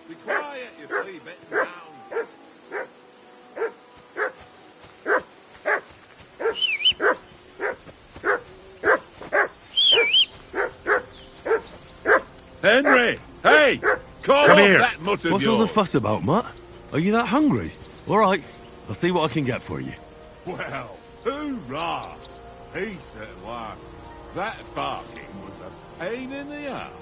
Be quiet, you flea-bitten hound. Henry! Hey! Call Come off here. that mutt of What's all the yours. fuss about, Mutt? Are you that hungry? All right, I'll see what I can get for you. Well, hoorah! Peace at last. That barking was a pain in the ass.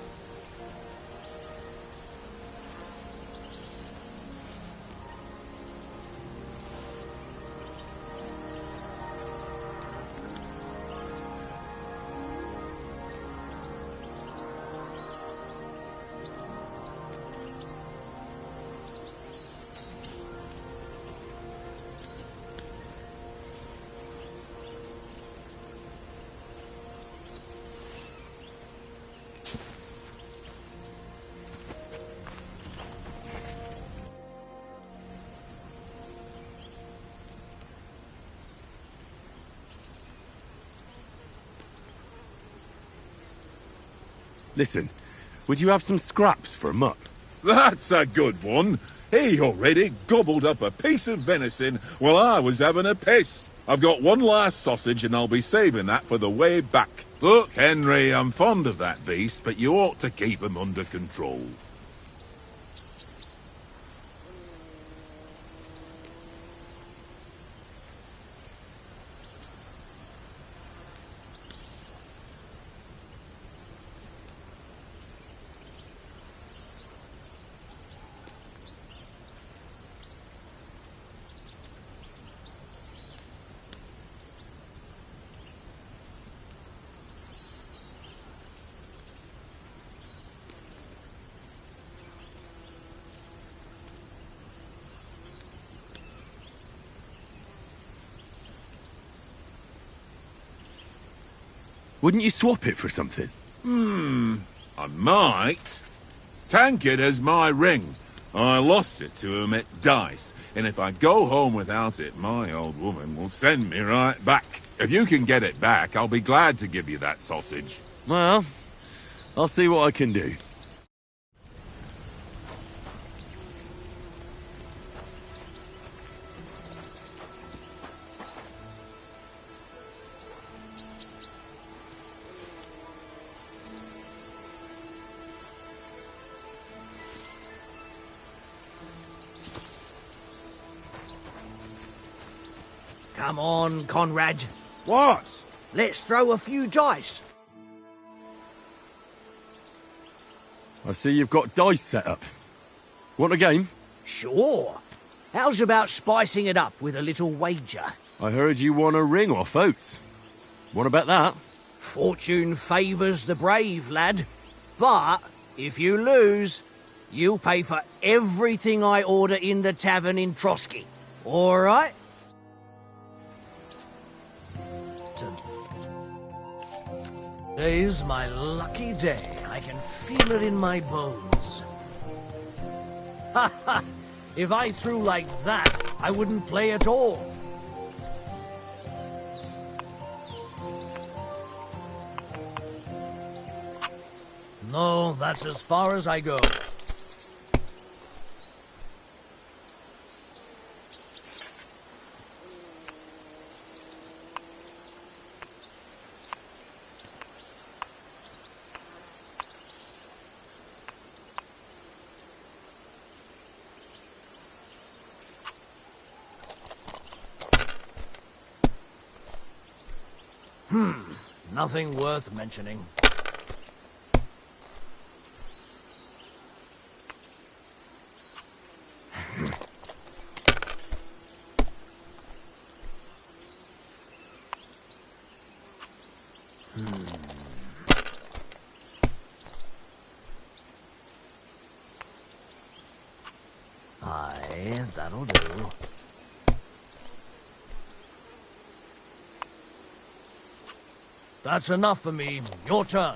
Listen, would you have some scraps for a Mutt? That's a good one. He already gobbled up a piece of venison while I was having a piss. I've got one last sausage and I'll be saving that for the way back. Look, Henry, I'm fond of that beast, but you ought to keep him under control. Wouldn't you swap it for something? I might. Tankard has my ring. I lost it to him at dice, and if I go home without it, my old woman will send me right back. If you can get it back, I'll be glad to give you that sausage. Well, I'll see what I can do. Come on, Conrad. What? Let's throw a few dice. I see you've got dice set up. Want a game? Sure. How's about spicing it up with a little wager? I heard you won a ring off Oates. What about that? Fortune favours the brave, lad. But if you lose, you'll pay for everything I order in the tavern in Trotsky. All right? Today's my lucky day. I can feel it in my bones. Ha ha! If I threw like that, I wouldn't play at all. No, that's as far as I go. Nothing worth mentioning. Aye, that'll do. That's enough for me. Your turn.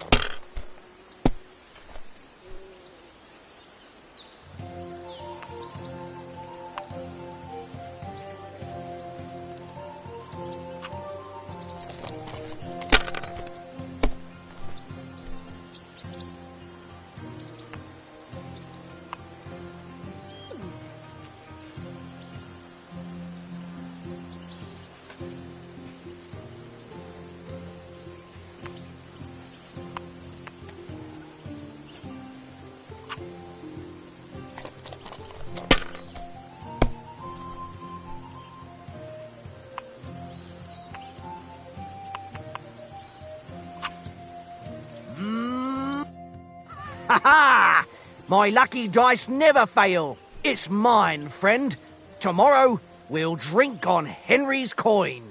Ha ha! My lucky dice never fail. It's mine, friend. Tomorrow, we'll drink on Henry's coin.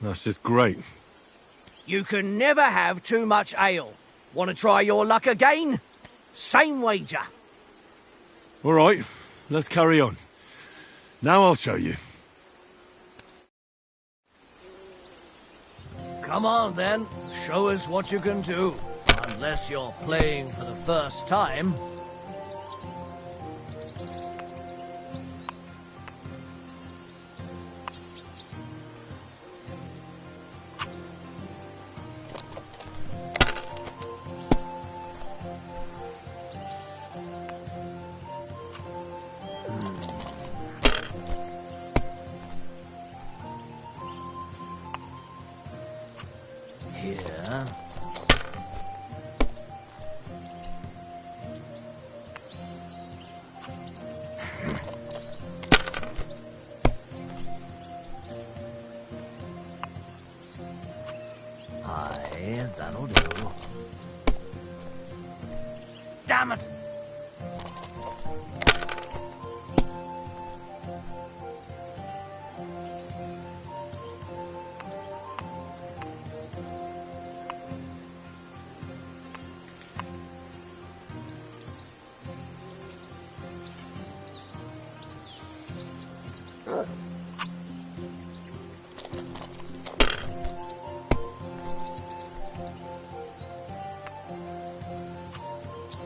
That's just great. You can never have too much ale. Want to try your luck again? Same wager. All right, let's carry on. Now I'll show you. Come on, then. Show us what you can do. Unless you're playing for the first time. Here. Aye, that'll do. Damn it!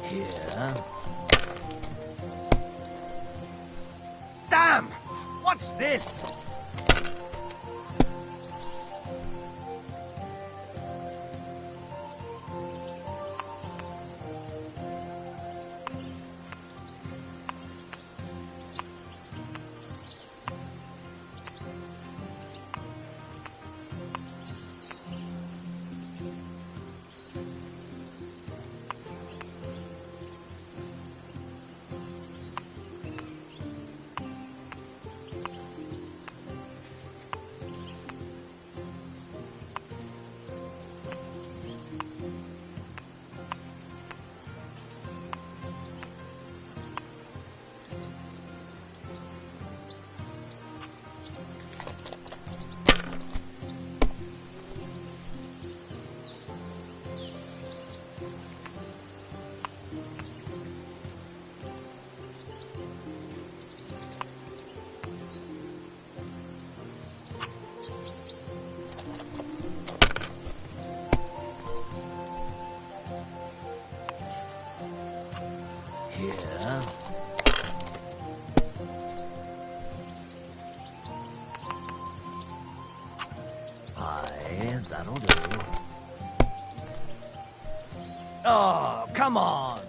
Here. Damn! What's this? Here. Aye, that'll do. Oh, come on!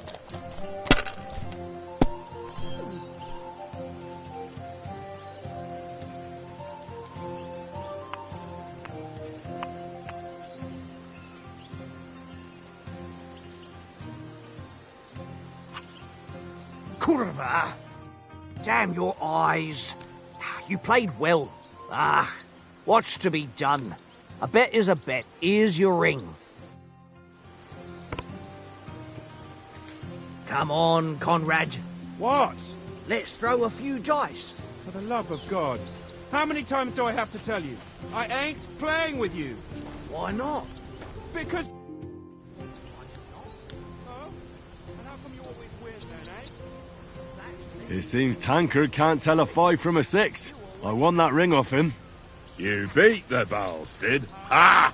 Curva! Damn your eyes! You played well. Ah, what's to be done? A bet is a bet. Here's your ring. Come on, Conrad. What? Let's throw a few dice. For the love of God. How many times do I have to tell you? I ain't playing with you. Why not? Because... Oh? And how come you always win then, eh? It seems Tankard can't tell a 5 from a 6. I won that ring off him. You beat the bastard. Ha!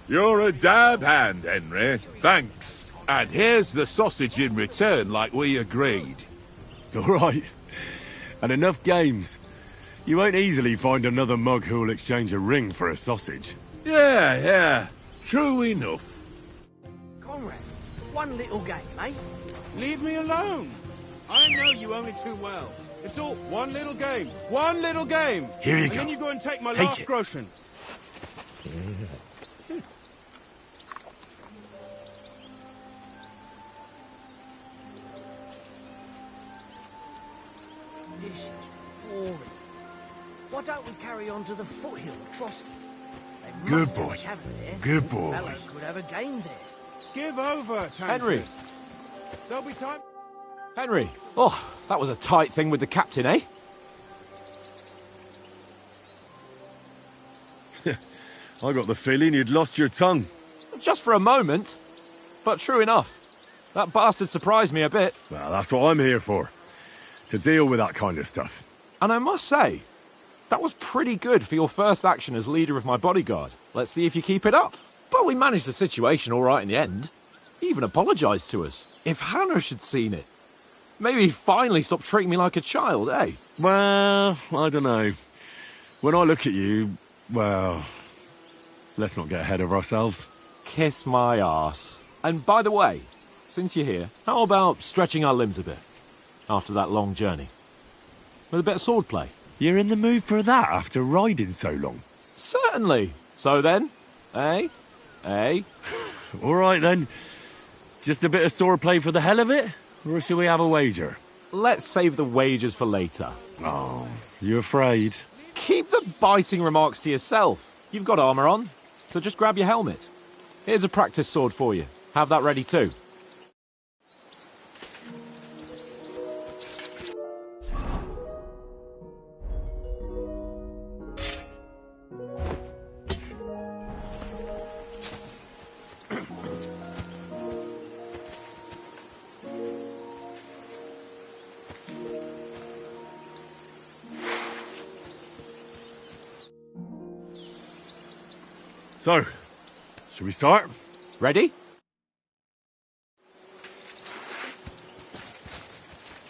You're a dab hand, Henry. Thanks. And here's the sausage in return, like we agreed. All right. And enough games. You won't easily find another mug who'll exchange a ring for a sausage. Yeah. True enough. Conrad, one little game, eh? Leave me alone. I know you only too well. It's all one little game. One little game. Here you and go. then you go and take my Take last it. groschen. This is boring. Why don't we carry on to the foothill of Trotsky? They Good must have a boy. tavern there. Good boy. Fellow could have a game there. Give over, Tankard. Henry, There'll be time. Henry, oh, that was a tight thing with the captain, eh? I got the feeling you'd lost your tongue. Just for a moment. But true enough. That bastard surprised me a bit. Well, that's what I'm here for. To deal with that kind of stuff. And I must say, that was pretty good for your first action as leader of my bodyguard. Let's see if you keep it up. But we managed the situation all right in the end. He even apologised to us. If Hanosh had seen it, maybe he'd finally stop treating me like a child, eh? Well, I don't know. When I look at you, well, let's not get ahead of ourselves. Kiss my arse. And by the way, since you're here, how about stretching our limbs a bit after that long journey? With a bit of swordplay. You're in the mood for that after riding so long? Certainly. So then, eh? Eh? All right then. Just a bit of swordplay for the hell of it? Or shall we have a wager? Let's save the wagers for later. Oh, you afraid? Keep the biting remarks to yourself. You've got armour on, so just grab your helmet. Here's a practice sword for you. Have that ready too. So, should we start? Ready?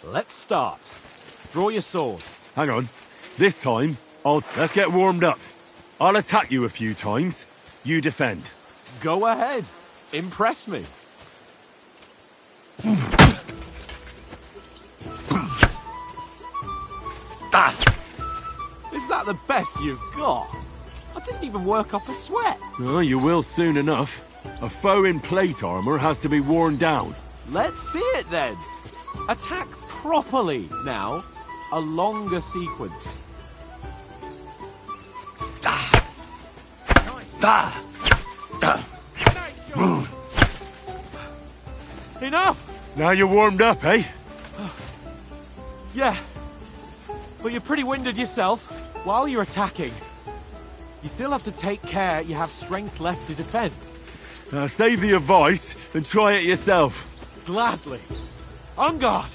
Let's start. Draw your sword. Hang on. This time, let's get warmed up. I'll attack you a few times. You defend. Go ahead. Impress me. Is that the best you've got? I didn't even work up a sweat. Oh, you will soon enough. A foe in plate armor has to be worn down. Let's see it then. Attack properly now. A longer sequence. Enough! Now you're warmed up, eh? Yeah. But you're pretty winded yourself while you're attacking. You still have to take care you have strength left to defend. Save the advice and try it yourself. Gladly. On guard!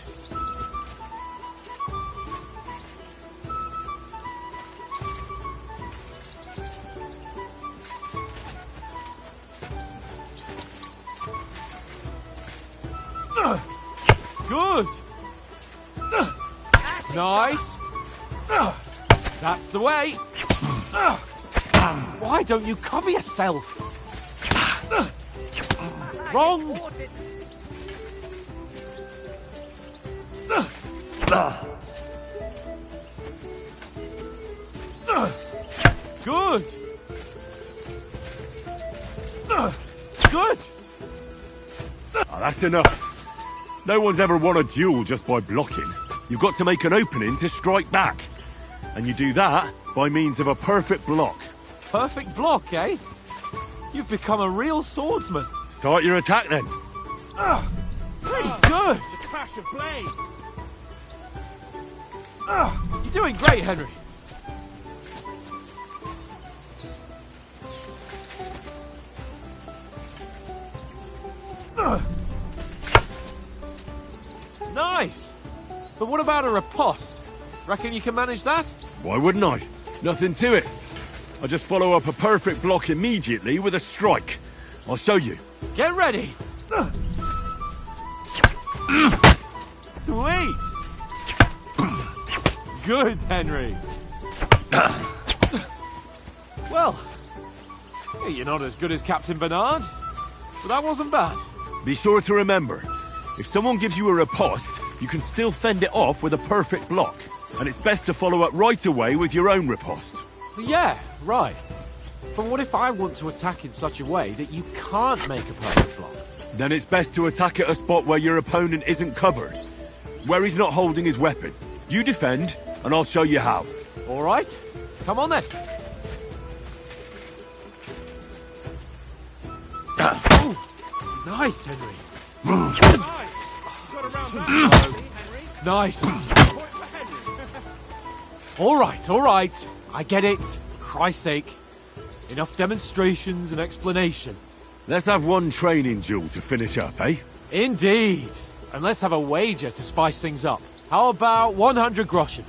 Good! Nice! That's the way! Why don't you cover yourself? Wrong! Good! Good! Oh, that's enough. No one's ever won a duel just by blocking. You've got to make an opening to strike back. And you do that by means of a perfect block. Perfect block, eh? You've become a real swordsman. Start your attack then. Pretty good! The crash of blades. You're doing great, Henry. Nice! But what about a riposte? Reckon you can manage that? Why wouldn't I? Nothing to it. I just follow up a perfect block immediately with a strike. I'll show you. Get ready! Sweet! Good, Henry. Well, you're not as good as Captain Bernard, but that wasn't bad. Be sure to remember, if someone gives you a riposte, you can still fend it off with a perfect block. And it's best to follow up right away with your own riposte. Yeah, right. But what if I want to attack in such a way that you can't make a perfect block? Then it's best to attack at a spot where your opponent isn't covered. Where he's not holding his weapon. You defend, and I'll show you how. All right. Come on then. Ooh, nice, Henry. Nice. Nice. All right. I get it. For Christ's sake. Enough demonstrations and explanations. Let's have one training duel to finish up, eh? Indeed. And let's have a wager to spice things up. How about 100 groschen?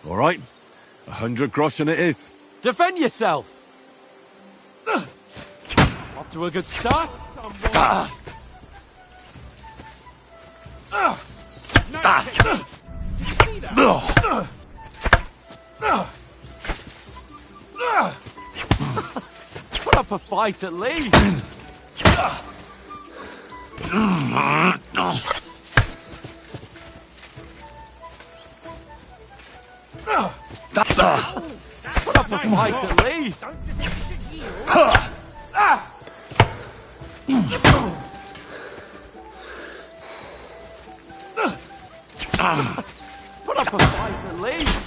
All right, 100 groschen it is. Defend yourself! Off to a good start. Put up a fight at least. Put up a fight at least. Put up a fight at least.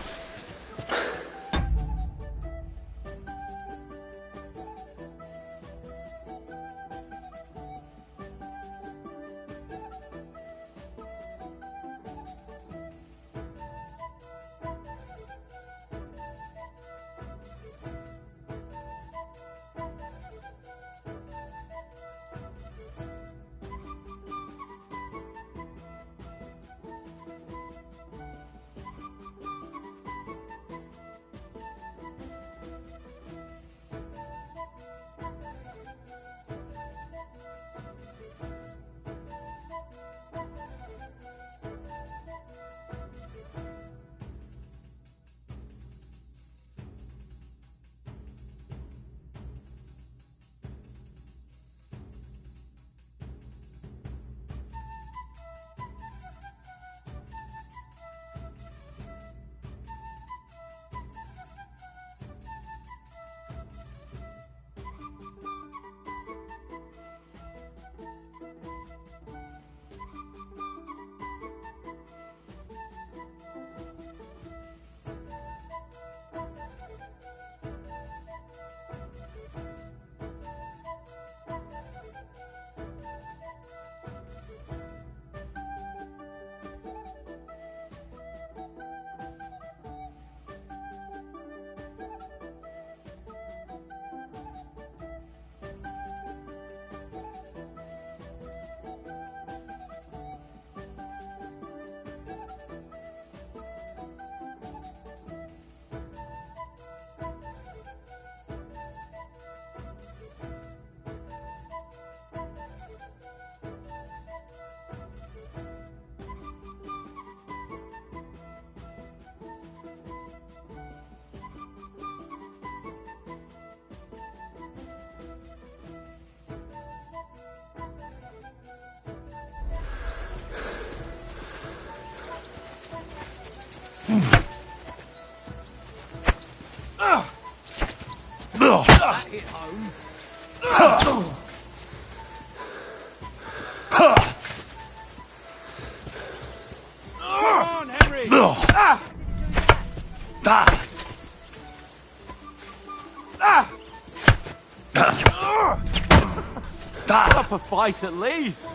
Proper fight at least.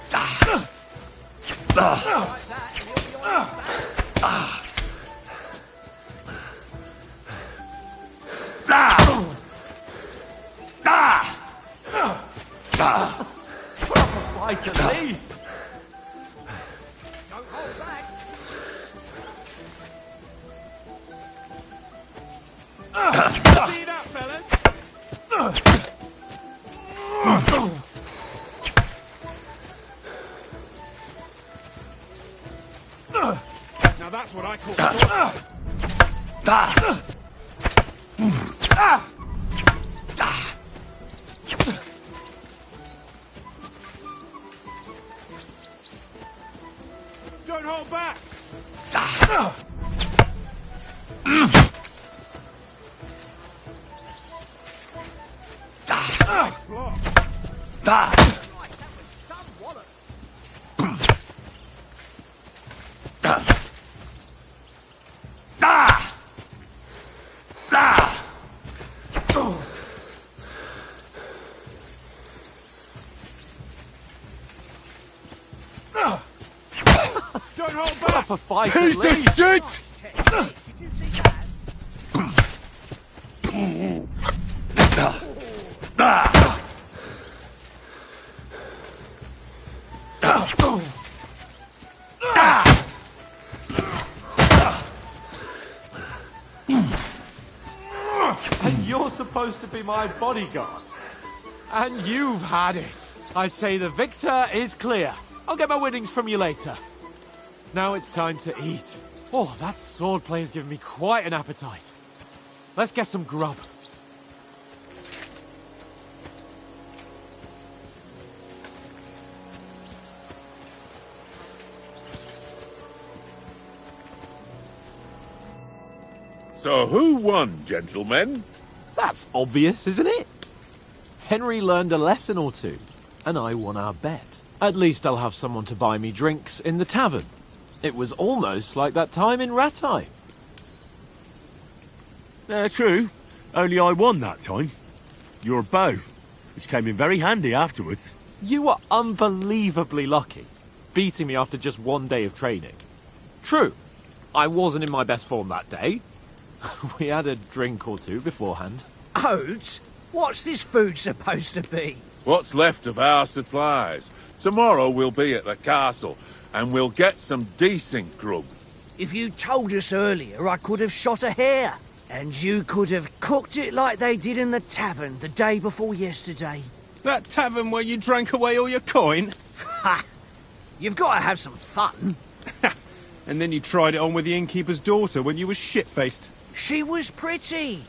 Proper fight at least. Don't hold back. See that, fellas? Now that's what I call Don't hold back! Don't hold back! Proper fight at Piece least. of shit! And you're supposed to be my bodyguard. And you've had it. I say the victor is clear. I'll get my winnings from you later. Now it's time to eat. Oh, that swordplay has given me quite an appetite. Let's get some grub. So who won, gentlemen? That's obvious, isn't it? Henry learned a lesson or two, and I won our bet. At least I'll have someone to buy me drinks in the tavern. It was almost like that time in Rattay. True. Only I won that time. Your bow, which came in very handy afterwards. You were unbelievably lucky, beating me after just one day of training. True, I wasn't in my best form that day. We had a drink or two beforehand. Oats? What's this food supposed to be? What's left of our supplies? Tomorrow we'll be at the castle, and we'll get some decent grub. If you told us earlier, I could have shot a hare. And you could have cooked it like they did in the tavern the day before yesterday. That tavern where you drank away all your coin? Ha! You've got to have some fun. And then you tried it on with the innkeeper's daughter when you were shit-faced. She was pretty.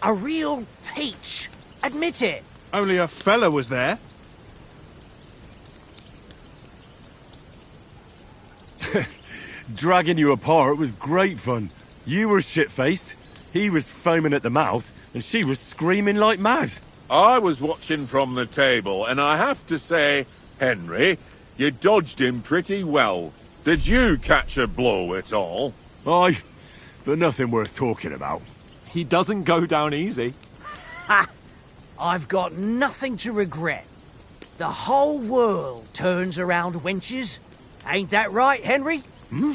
A real peach. Admit it. Only a fella was there. Dragging you apart was great fun. You were shit-faced, he was foaming at the mouth, and she was screaming like mad. I was watching from the table, and I have to say, Henry, you dodged him pretty well. Did you catch a blow at all? Aye, but nothing worth talking about. He doesn't go down easy. Ha! I've got nothing to regret. The whole world turns around wenches. Ain't that right, Henry? Hmm?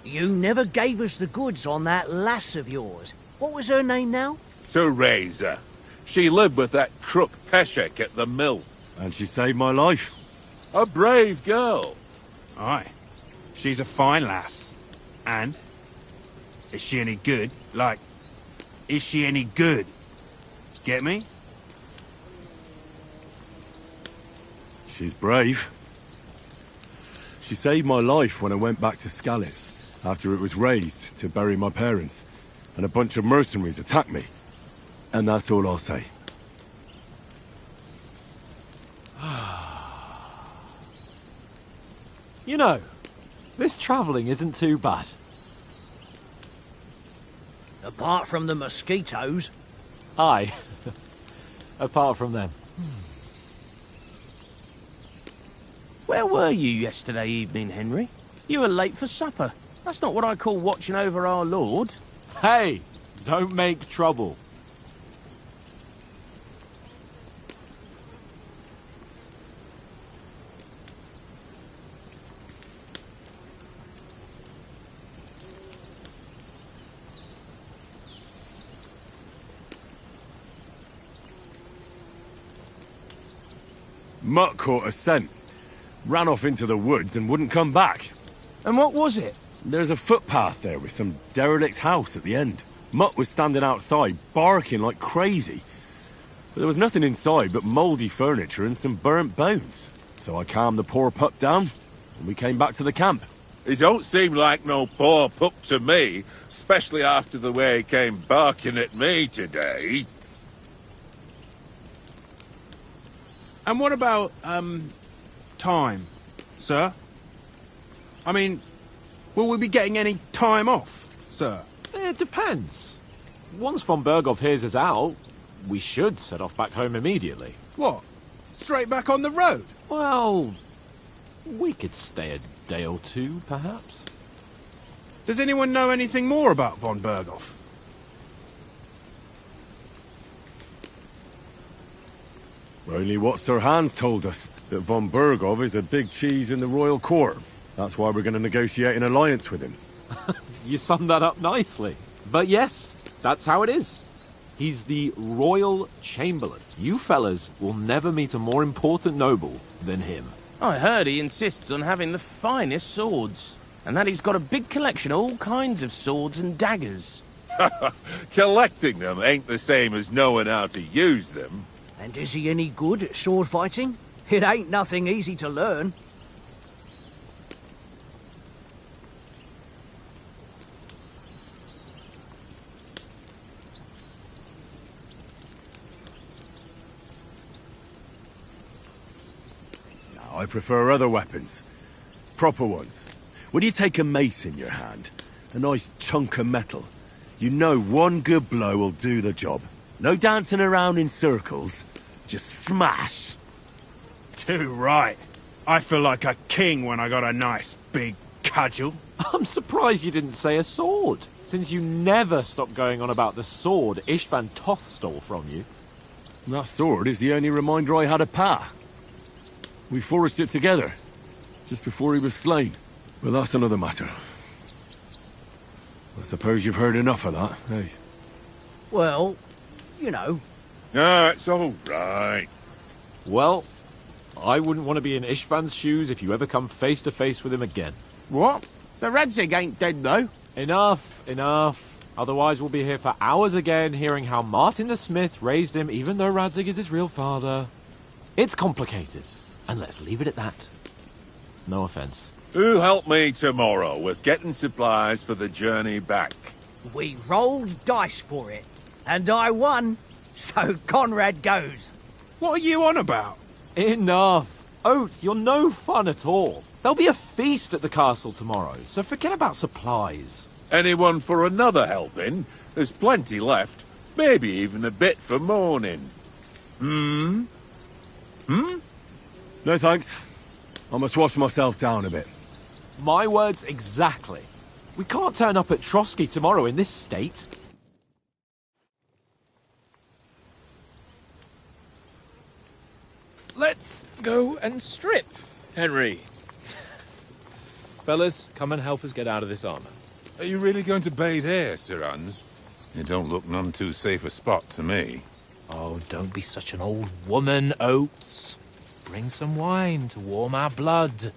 You never gave us the goods on that lass of yours. What was her name now? Teresa. She lived with that crook Peshek at the mill. And she saved my life. A brave girl. Aye. She's a fine lass. And? Is she any good? Like, is she any good? Get me? She's brave. She saved my life when I went back to Skalitz after it was razed to bury my parents, and a bunch of mercenaries attacked me. And that's all I'll say. You know, this travelling isn't too bad. Apart from the mosquitoes. Aye. Apart from them. Where were you yesterday evening, Henry? You were late for supper. That's not what I call watching over our Lord. Hey, don't make trouble. Mutt caught a scent, ran off into the woods and wouldn't come back. And what was it? There's a footpath there with some derelict house at the end. Mutt was standing outside, barking like crazy. But there was nothing inside but mouldy furniture and some burnt bones. So I calmed the poor pup down, and we came back to the camp. He don't seem like no poor pup to me, especially after the way he came barking at me today. And what about, time, sir? I mean, will we be getting any time off, sir? It depends. Once von Berghoff hears us out, we should set off back home immediately. What? Straight back on the road? Well, we could stay a day or two, perhaps. Does anyone know anything more about von Berghoff? Only what Sir Hans told us, that von Berghoff is a big cheese in the royal court. That's why we're going to negotiate an alliance with him. You summed that up nicely. But yes, that's how it is. He's the Royal Chamberlain. You fellas will never meet a more important noble than him. I heard he insists on having the finest swords, and that he's got a big collection of all kinds of swords and daggers. Collecting them ain't the same as knowing how to use them. And is he any good at sword fighting? It ain't nothing easy to learn. I prefer other weapons. Proper ones. When you take a mace in your hand, a nice chunk of metal, you know one good blow will do the job. No dancing around in circles. Just smash. Too right. I feel like a king when I got a nice big cudgel. I'm surprised you didn't say a sword, since you never stop going on about the sword Ishvan Toth stole from you. That sword is the only reminder I had of Pa. We forged it together, just before he was slain. But that's another matter. I suppose you've heard enough of that, eh? Well, you know. Ah, it's all right. Well, I wouldn't want to be in Ishvan's shoes if you ever come face to face with him again. What? The Radzig ain't dead, though. Enough, enough. Otherwise we'll be here for hours again, hearing how Martin the Smith raised him, even though Radzig is his real father. It's complicated, and let's leave it at that. No offense. Who'll help me tomorrow with getting supplies for the journey back? We rolled dice for it, and I won. So Conrad goes. What are you on about? Enough. Oath, you're no fun at all. There'll be a feast at the castle tomorrow, so forget about supplies. Anyone for another helping? There's plenty left. Maybe even a bit for morning. No thanks. I must wash myself down a bit. My words exactly. We can't turn up at Trotsky tomorrow in this state. Let's go and strip, Henry. Fellas, come and help us get out of this armor. Are you really going to bathe here, Sir Hans? It don't look none too safe a spot to me. Oh, don't be such an old woman, Oates. Bring some wine to warm our blood.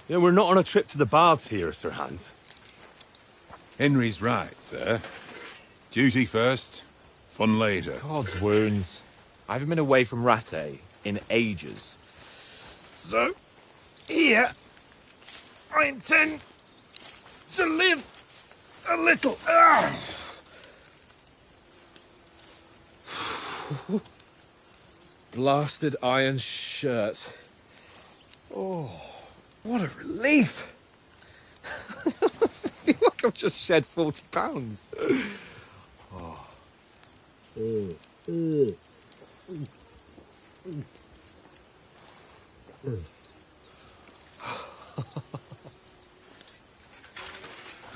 Yeah, we're not on a trip to the baths here, Sir Hans. Henry's right, sir. Duty first, fun later. God's wounds. I haven't been away from Rattay in ages. So, here, I intend to live a little. Blasted iron shirt. Oh, what a relief. I feel like I've just shed 40 pounds.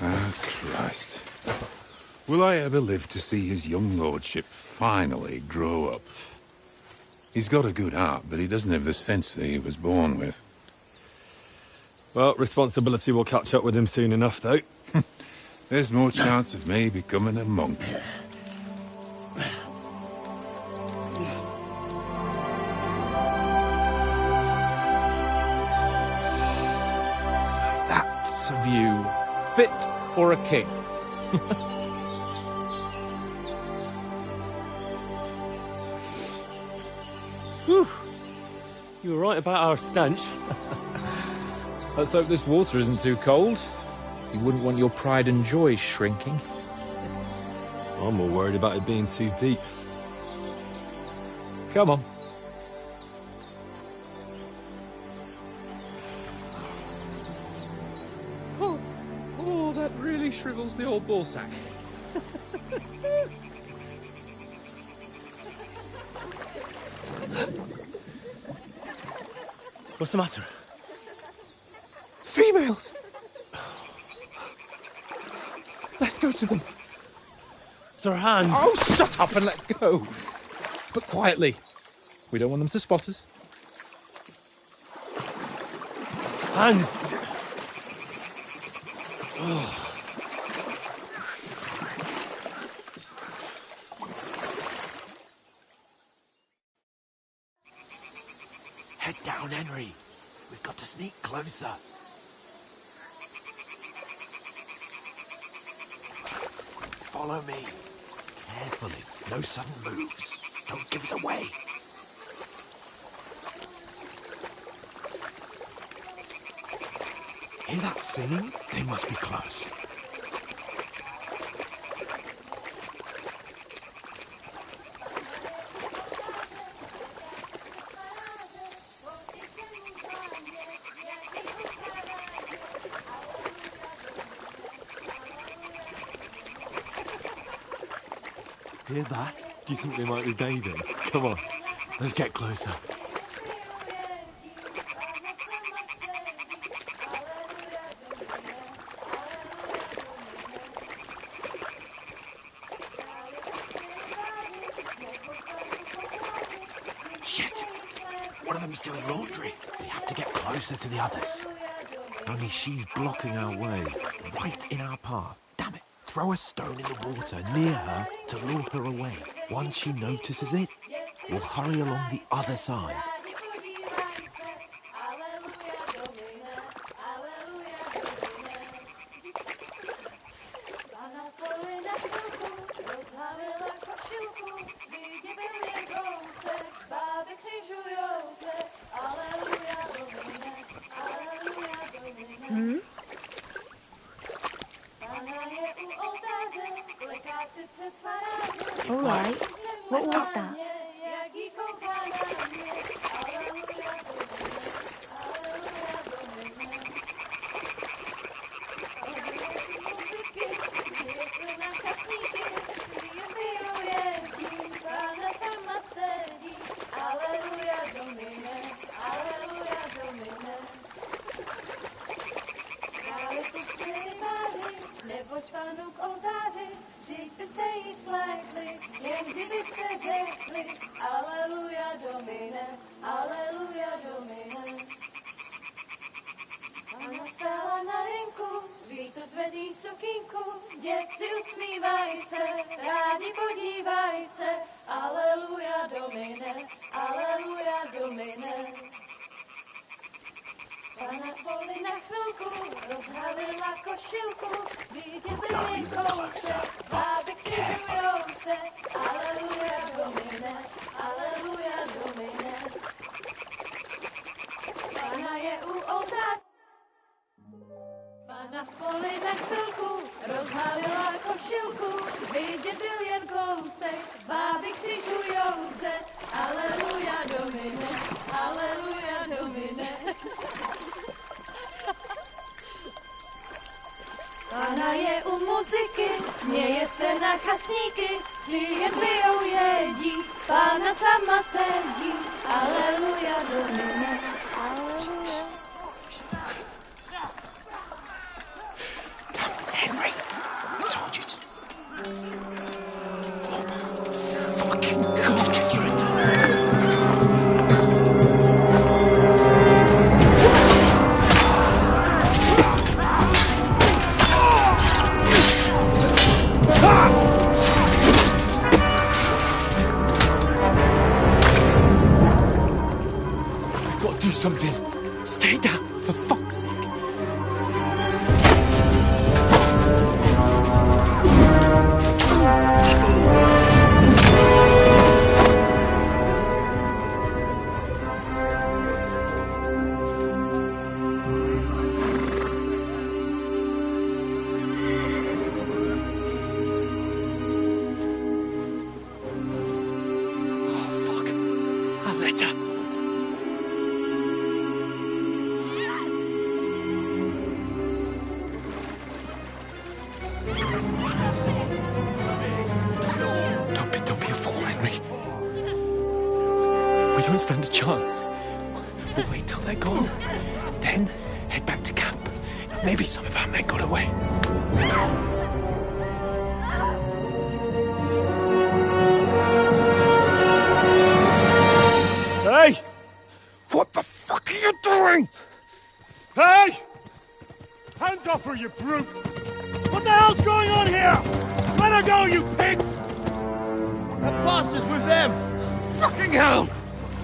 Ah, Christ. Will I ever live to see his young lordship finally grow up? He's got a good heart, but he doesn't have the sense that he was born with. Well, responsibility will catch up with him soon enough, though. there's more chance of me becoming a monk. That's a view fit for a king. Whew. You were right about our stench. Let's hope this water isn't too cold. You wouldn't want your pride and joy shrinking. I'm more worried about it being too deep. Come on. Oh, that really shrivels the old ballsack. What's the matter? Females! Let's go to them. Sir Hans. Oh, shut up and let's go. But quietly. We don't want them to spot us. Hans. Head down, Henry. We've got to sneak closer. Follow me. Carefully. No sudden moves. Don't give us away. Hear that singing? They must be close. Hear that? Do you think they might be bathing? Come on, let's get closer. Shit! One of them's doing laundry. We have to get closer to the others. Only she's blocking our way, right in our path. Damn it! Throw a stone in the water near her to lure her away. Once she notices it, we'll hurry along the other side. All right. What was that? Neboť Pánu k oltáři, vždyť byste jí slekli, jen kdybyste řekli, Aleluja Domine, Aleluja Domine. Pána stála na rynku, vítr zvedí sukínku, děci usmívaj se, rádi podívaj se, Aleluja Domine, Aleluja Domine. Pana poli na chvilku, rozhalila košilku, vidět byl jen kousek, báby křižujou se, Aleluja Domine, Aleluja Domine. Pana je u oltáře. Pana v poli na chvilku, rozhalila košilku, vidět byl jen kousek, báby křižujou se, Aleluja Domine, Aleluja Domine. Pána je u muziky, směje se na chasníky, ty jen pijou jedí, Pána sama sedí, Aleluja Domine, Aleluja. Henry, I told you to... Fucking God, you're in there. We don't stand a chance. We'll wait till they're gone, and then head back to camp. Maybe some of our men got away. Hey! What the fuck are you doing? Hey! Hands off her, you brute! What the hell's going on here? Let her go, you pigs! That bastard's with them! Fucking hell!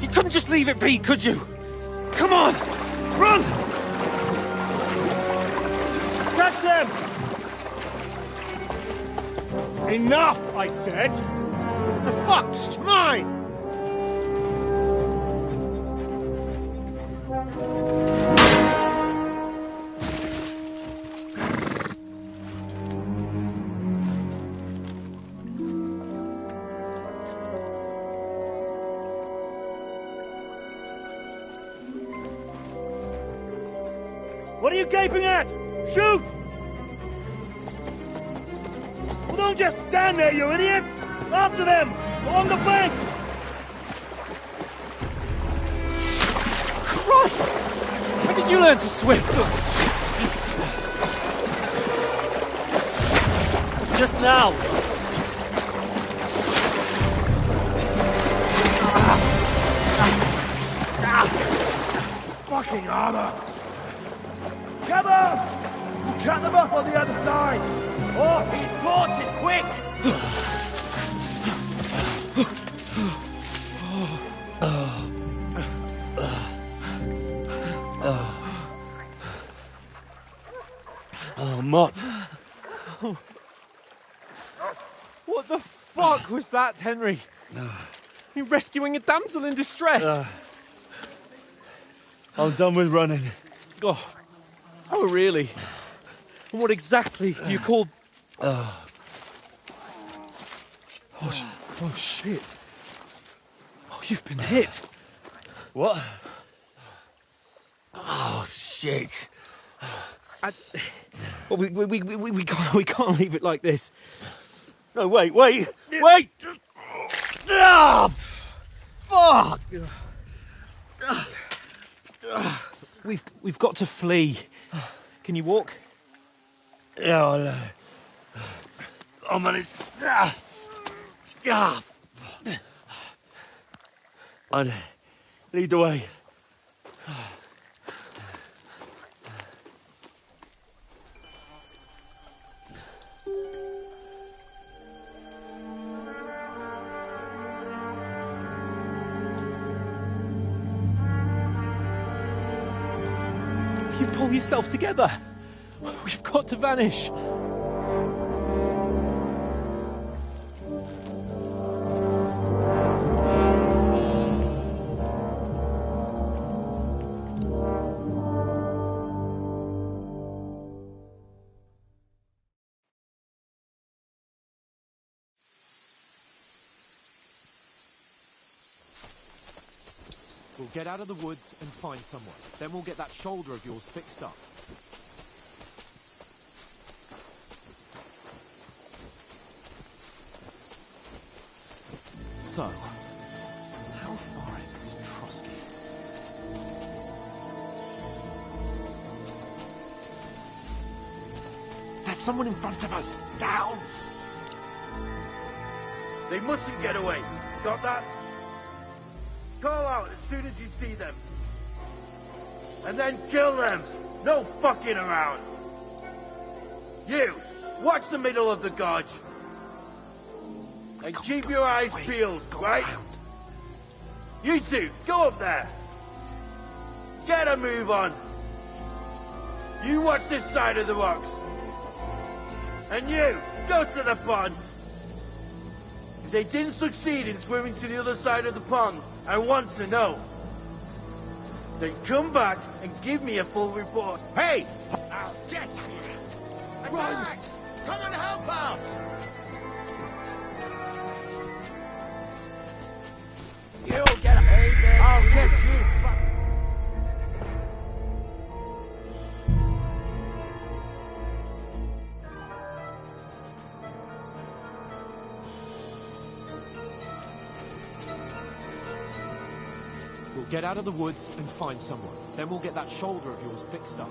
You couldn't just leave it be, could you? Come on! Run! Catch them! Enough, I said! What the fuck? It's mine! What are you gaping at? Shoot! Well, don't just stand there, you idiots! After them! Along the bank! Christ! When did you learn to swim? Just now! Fucking armor! Come on! We'll cut them off on the other side! Off his torches, quick! Oh, Mott. What the fuck was that, Henry? You rescuing a damsel in distress? I'm done with running. Oh, really? And what exactly do you call... Oh, shit. Oh, you've been hit. What? Oh, shit. Well, we can't leave it like this. No, wait! Ah! Fuck! We've got to flee. Can you walk? Yeah, I'll manage. I'd lead the way. You pull yourself together. We've got to vanish. We'll get out of the woods and find someone. Then we'll get that shoulder of yours fixed up. So, how far is Trotsky? There's someone in front of us! Down! They mustn't get away. Got that? Call out as soon as you see them. And then kill them. No fucking around. You, watch the middle of the gorge. And keep your eyes peeled, right? You two, go up there. Get a move on. You watch this side of the rocks. And you, go to the pond. If they didn't succeed in swimming to the other side of the pond, I want to know. Then come back and give me a full report. Hey! I'll get you! Attack! Come and help out! You'll get a... I'll get you! Get out of the woods and find someone. Then we'll get that shoulder of yours fixed up.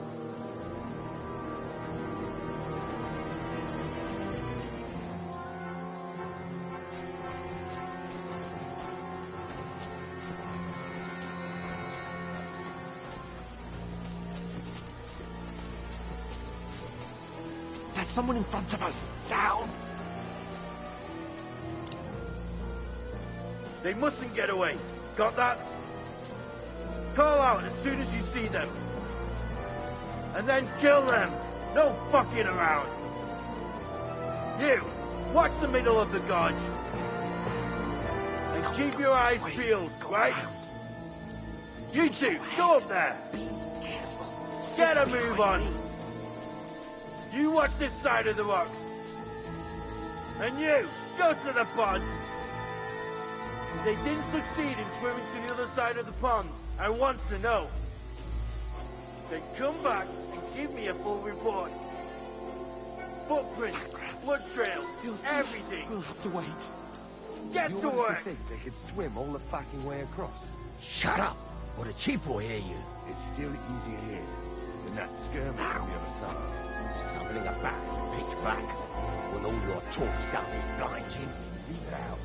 There's someone in front of us. Down! They mustn't get away. Got that? Call out as soon as you see them. And then kill them. No fucking around. You, watch the middle of the gorge. And keep your eyes peeled, right? You two, go up there. Get a move on. You watch this side of the rocks. And you, go to the pond. If they didn't succeed in swimming to the other side of the pond, I want to know. Then come back and give me a full report. Footprints, blood trails, everything. We'll have to wait. Get to work. Think they could swim all the fucking way across? Shut up, or the chief will hear you. It's still easier here than that skirmish on the other side. Stumbling about in the pitch black, when all your talk started blind you. Leave it out.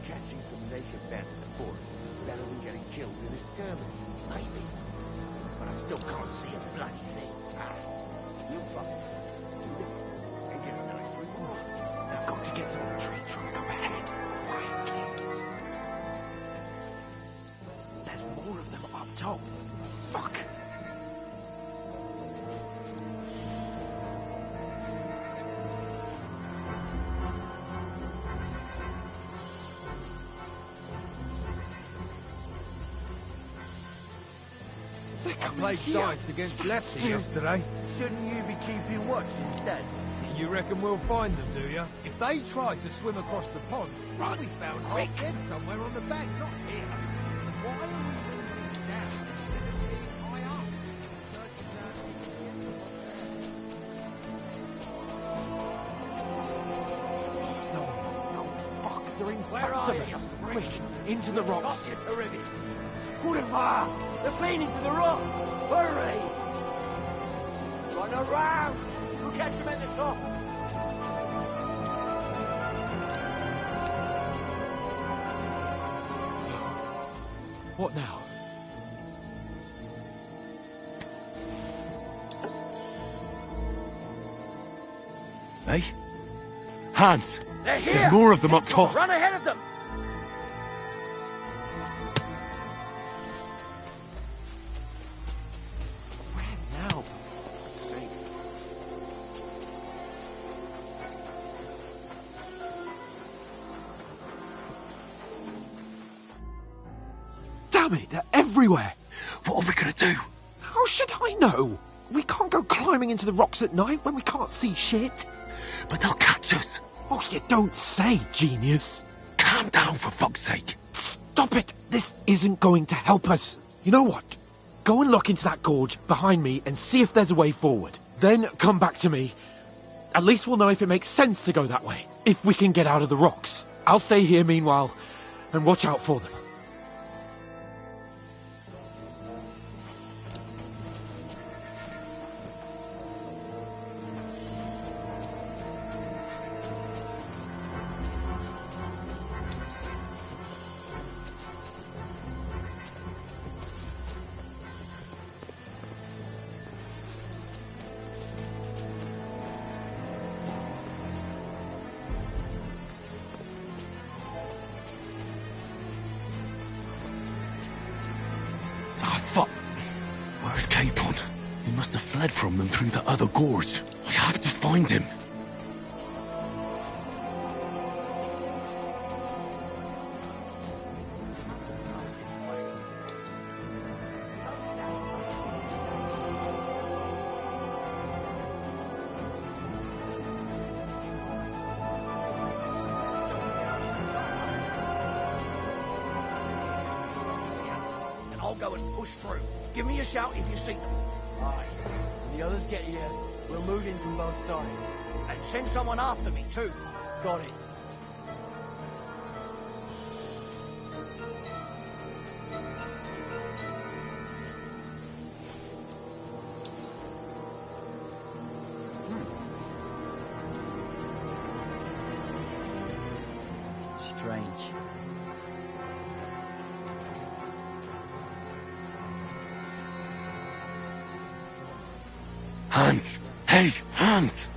Catching some naked men in the forest is better than getting killed in a skirmish. Maybe, but I still can't see a bloody thing. You fucking do it and get a nice reward. They've got to get to the tree trunk up ahead. Quietly. There's more of them up top. Fuck. I played dice against Lefty yesterday. Shouldn't you be keeping watch instead? You reckon we'll find them, do you? If they tried to swim across the pond, we'll be found dead somewhere on the bank, not here. Why are we moving down instead of being high up? No, fuck, they're in Where front are of you? us. Quick, into the rocks. Terrific. Kurwa! They're feeding to the rock! Hurry! Run around! We'll catch them at the top! What now? Hey? Hans! They're here! There's more of them up top! Run ahead of them! Where now? Damn it, they're everywhere! What are we gonna do? How should I know? We can't go climbing into the rocks at night when we can't see shit. But they'll catch us! Oh, you don't say, genius. Calm down, for fuck's sake! Stop it! This isn't going to help us. You know what? Go and look into that gorge behind me and see if there's a way forward. Then come back to me. At least we'll know if it makes sense to go that way. If we can get out of the rocks. I'll stay here meanwhile and watch out for them. Ah, fuck! Where's Capon? He must have fled from them through the other gorge. I have to find him. And I'll go and push through. Give me a shout if you see them. Aye. When the others get here, we'll move in from both sides. And send someone after me, too. Got it. Hans! Hey, Hans!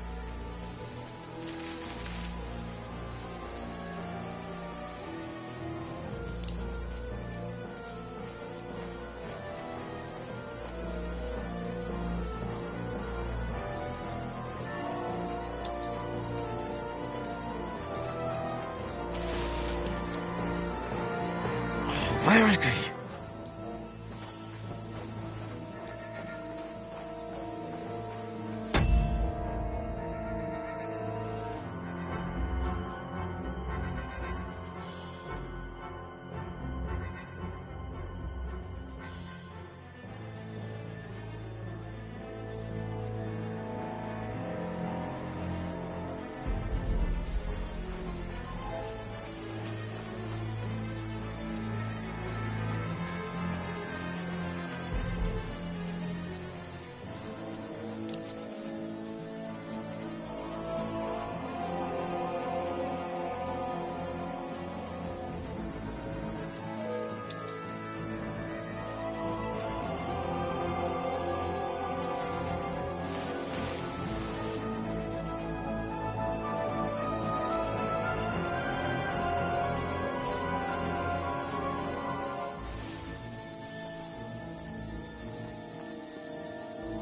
Where is he?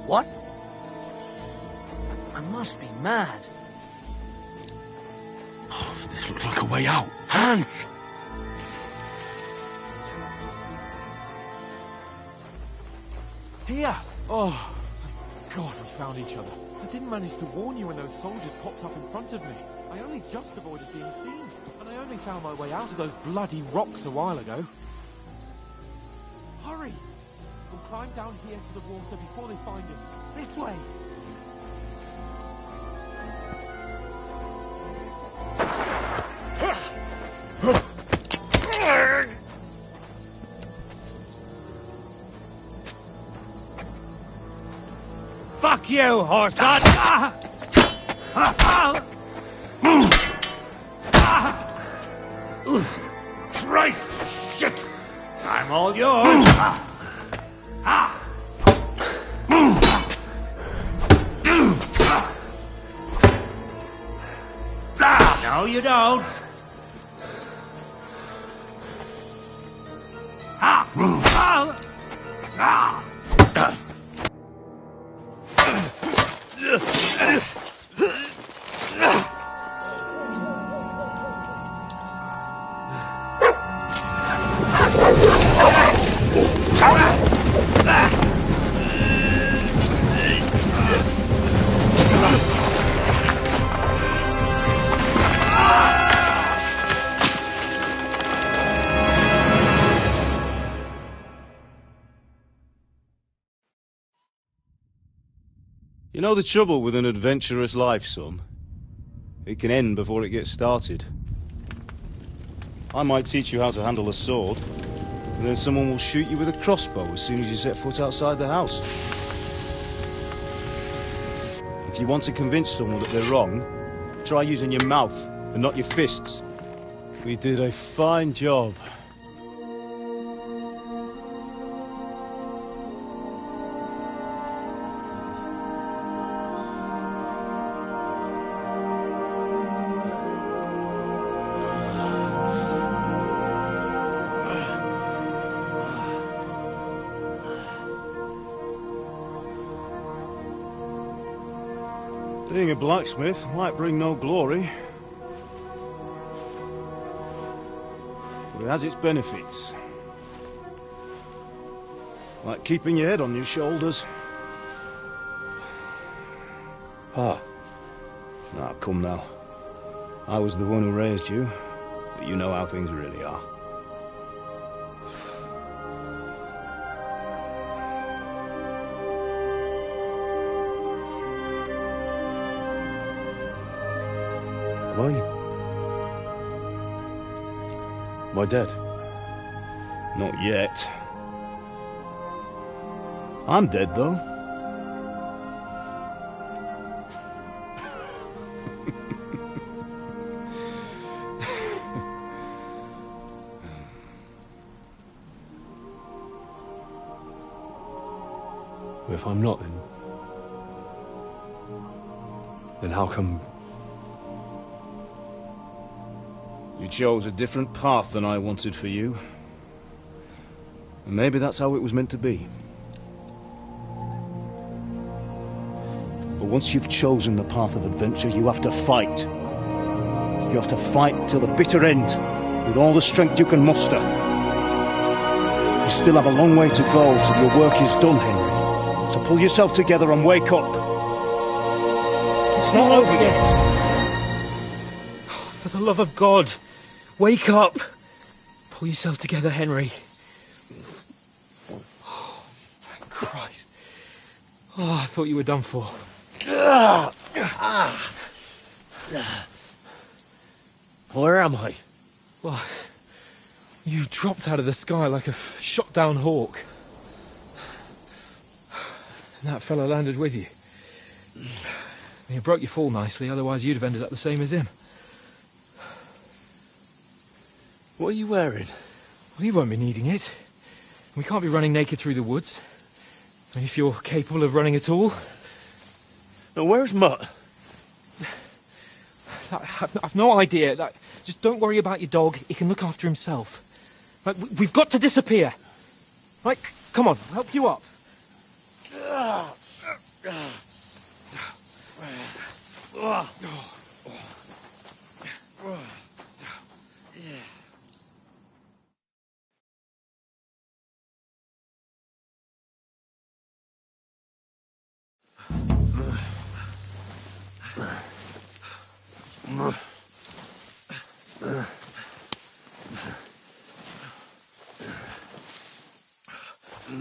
What? I must be mad. Oh, this looks like a way out. Hans! Here! Oh, thank God we found each other. I didn't manage to warn you when those soldiers popped up in front of me. I only just avoided being seen, and I only found my way out of those bloody rocks a while ago. Hurry! We'll climb down here to the water before they find us. This way! Fuck you, horse god! Christ! Shit! I'm all yours! No, you don't! You know the trouble with an adventurous life, son? It can end before it gets started. I might teach you how to handle a sword, and then someone will shoot you with a crossbow as soon as you set foot outside the house. If you want to convince someone that they're wrong, try using your mouth and not your fists. We did a fine job. Being a blacksmith might bring no glory, but it has its benefits. Like keeping your head on your shoulders. Pa. Now, come now. I was the one who raised you, but you know how things really are. Am I dead? Not yet. I'm dead, though. If I'm not, then Then how come... You chose a different path than I wanted for you. And maybe that's how it was meant to be. But once you've chosen the path of adventure, you have to fight. You have to fight till the bitter end, with all the strength you can muster. You still have a long way to go till your work is done, Henry. So pull yourself together and wake up. It's not over yet. For the love of God, wake up! Pull yourself together, Henry. Oh, thank Christ. Oh, I thought you were done for. Where am I? Well, you dropped out of the sky like a shot-down hawk. And that fella landed with you. You broke your fall nicely, otherwise you'd have ended up the same as him. What are you wearing? Well, you won't be needing it. We can't be running naked through the woods. I mean, if you're capable of running at all. Now, where's Mutt? I've no idea. Just don't worry about your dog. He can look after himself. Right, we've got to disappear. Right, come on, I'll help you up.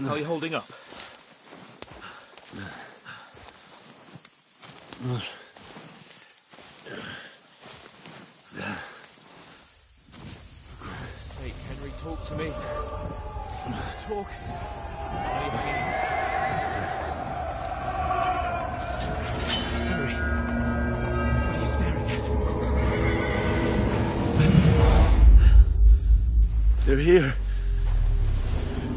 How are you holding up? For God's sake, Henry, talk to me. Talk. Henry, what are you staring at? They're here.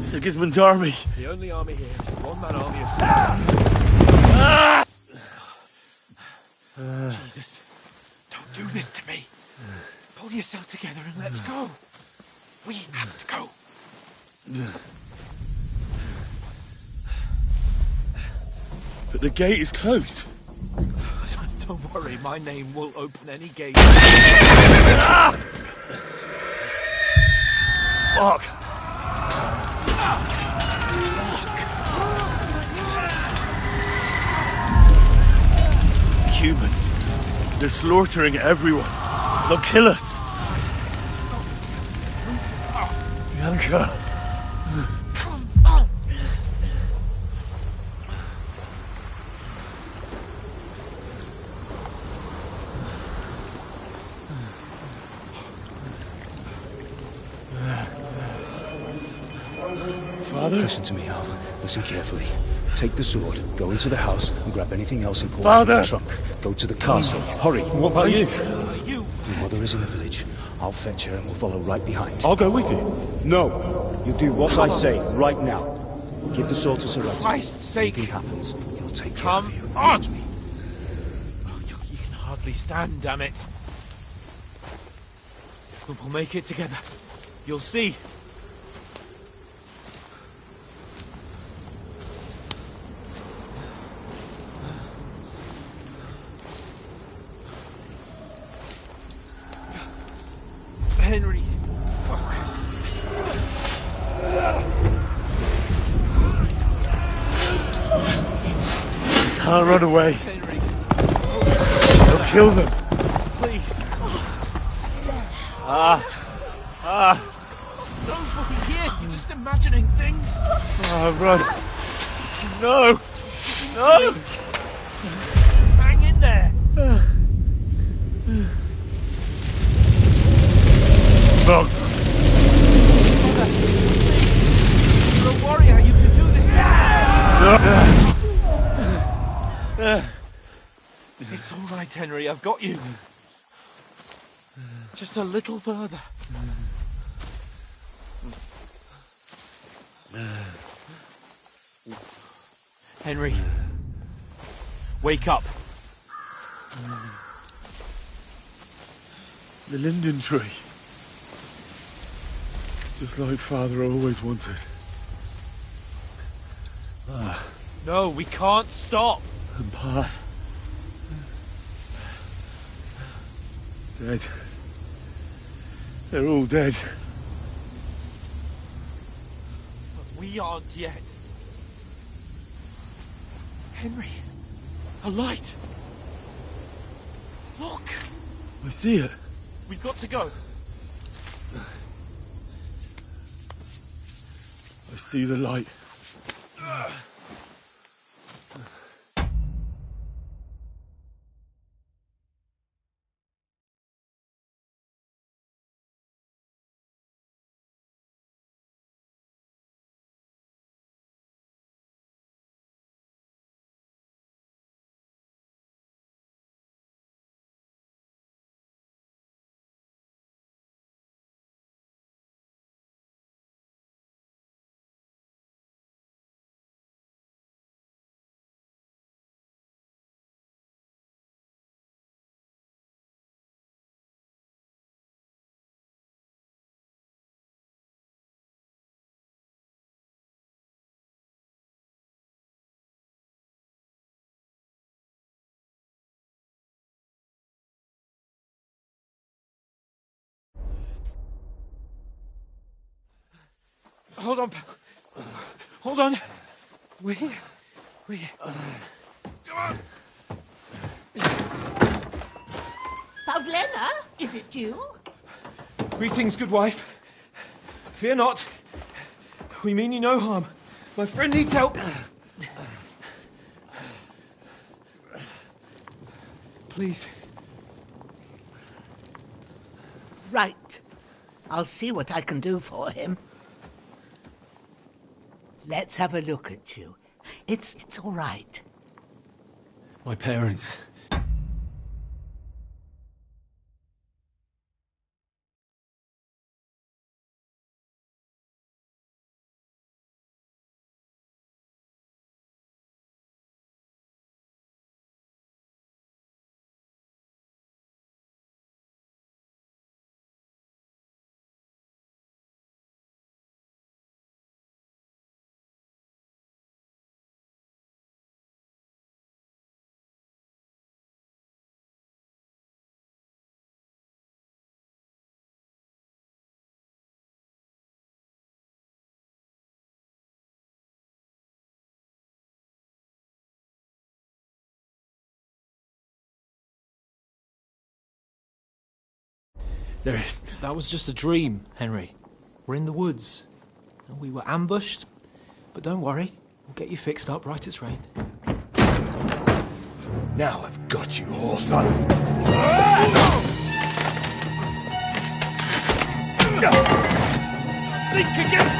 Sigismund's army. The only army here is a one-man army of Jesus, don't do this to me. Pull yourself together and let's go. We have to go. But the gate is closed. Don't worry, my name will open any gate. Fuck. Humans. They're slaughtering everyone. They'll kill us. Bianca. Father? Listen to me, Al. Listen carefully. Take the sword, go into the house, and grab anything else important Father! from the trunk. Go to the castle. Hurry. What about you? Your mother is in the village. I'll fetch her and we'll follow right behind. I'll go with you. No. You do what I say right now. Give the sword to Sir Ed. For Christ's sake. Anything happens, he'll take care Come of you. on! Me. Oh, you can hardly stand, damn it. We'll make it together. You'll see. Henry, focus. Can't run away. Henry. They'll kill them. Please. Don't fucking hear. You're just imagining things. Run. No. No. Hang in there. Dogs. You're a warrior. You can do this. It's all right, Henry. I've got you. Just a little further. Henry, wake up. The linden tree. Just like Father always wanted. No, we can't stop. And Pa... dead. They're all dead. But we aren't yet. Henry, a light. Look. I see it. We've got to go. I see the light. Hold on, pal. Hold on. We're here. We're here. Come on. Pavlena, is it you? Greetings, good wife. Fear not. We mean you no harm. My friend needs help. Please. Right. I'll see what I can do for him. Let's have a look at you. It's all right. My parents. That was just a dream, Henry. We're in the woods. And we were ambushed. But don't worry. We'll get you fixed up right as rain. Now I've got you, whore sons. Think against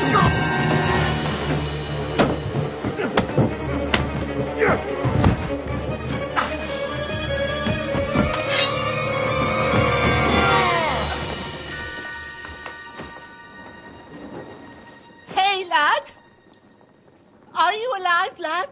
Hey, lad. Are you alive, lad?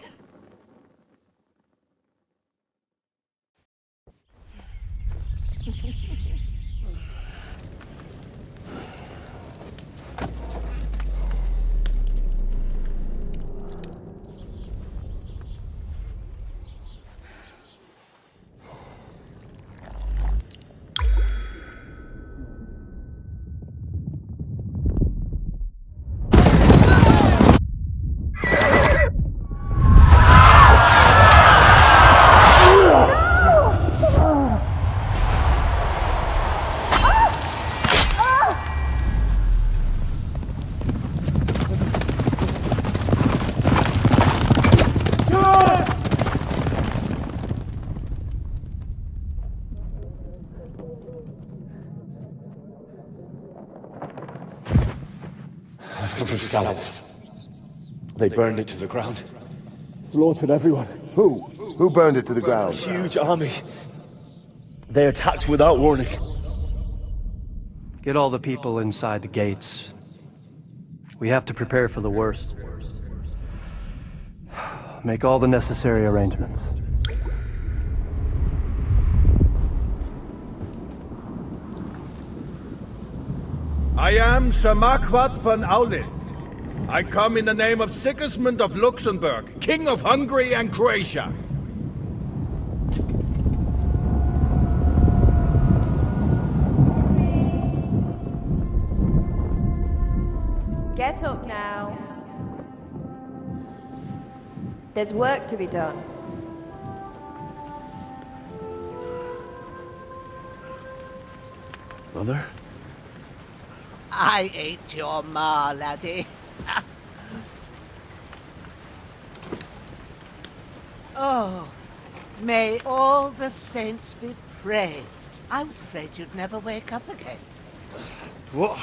I've come from Scallops. They burned it to the ground. Slaughtered everyone. Who? Who burned it to the ground? Huge army. They attacked without warning. Get all the people inside the gates. We have to prepare for the worst. Make all the necessary arrangements. I am Sir Marquardt von Aulitz. I come in the name of Sigismund of Luxembourg, King of Hungary and Croatia. Get up now. There's work to be done. Mother? I ain't your ma, laddie. Oh, may all the saints be praised. I was afraid you'd never wake up again. What?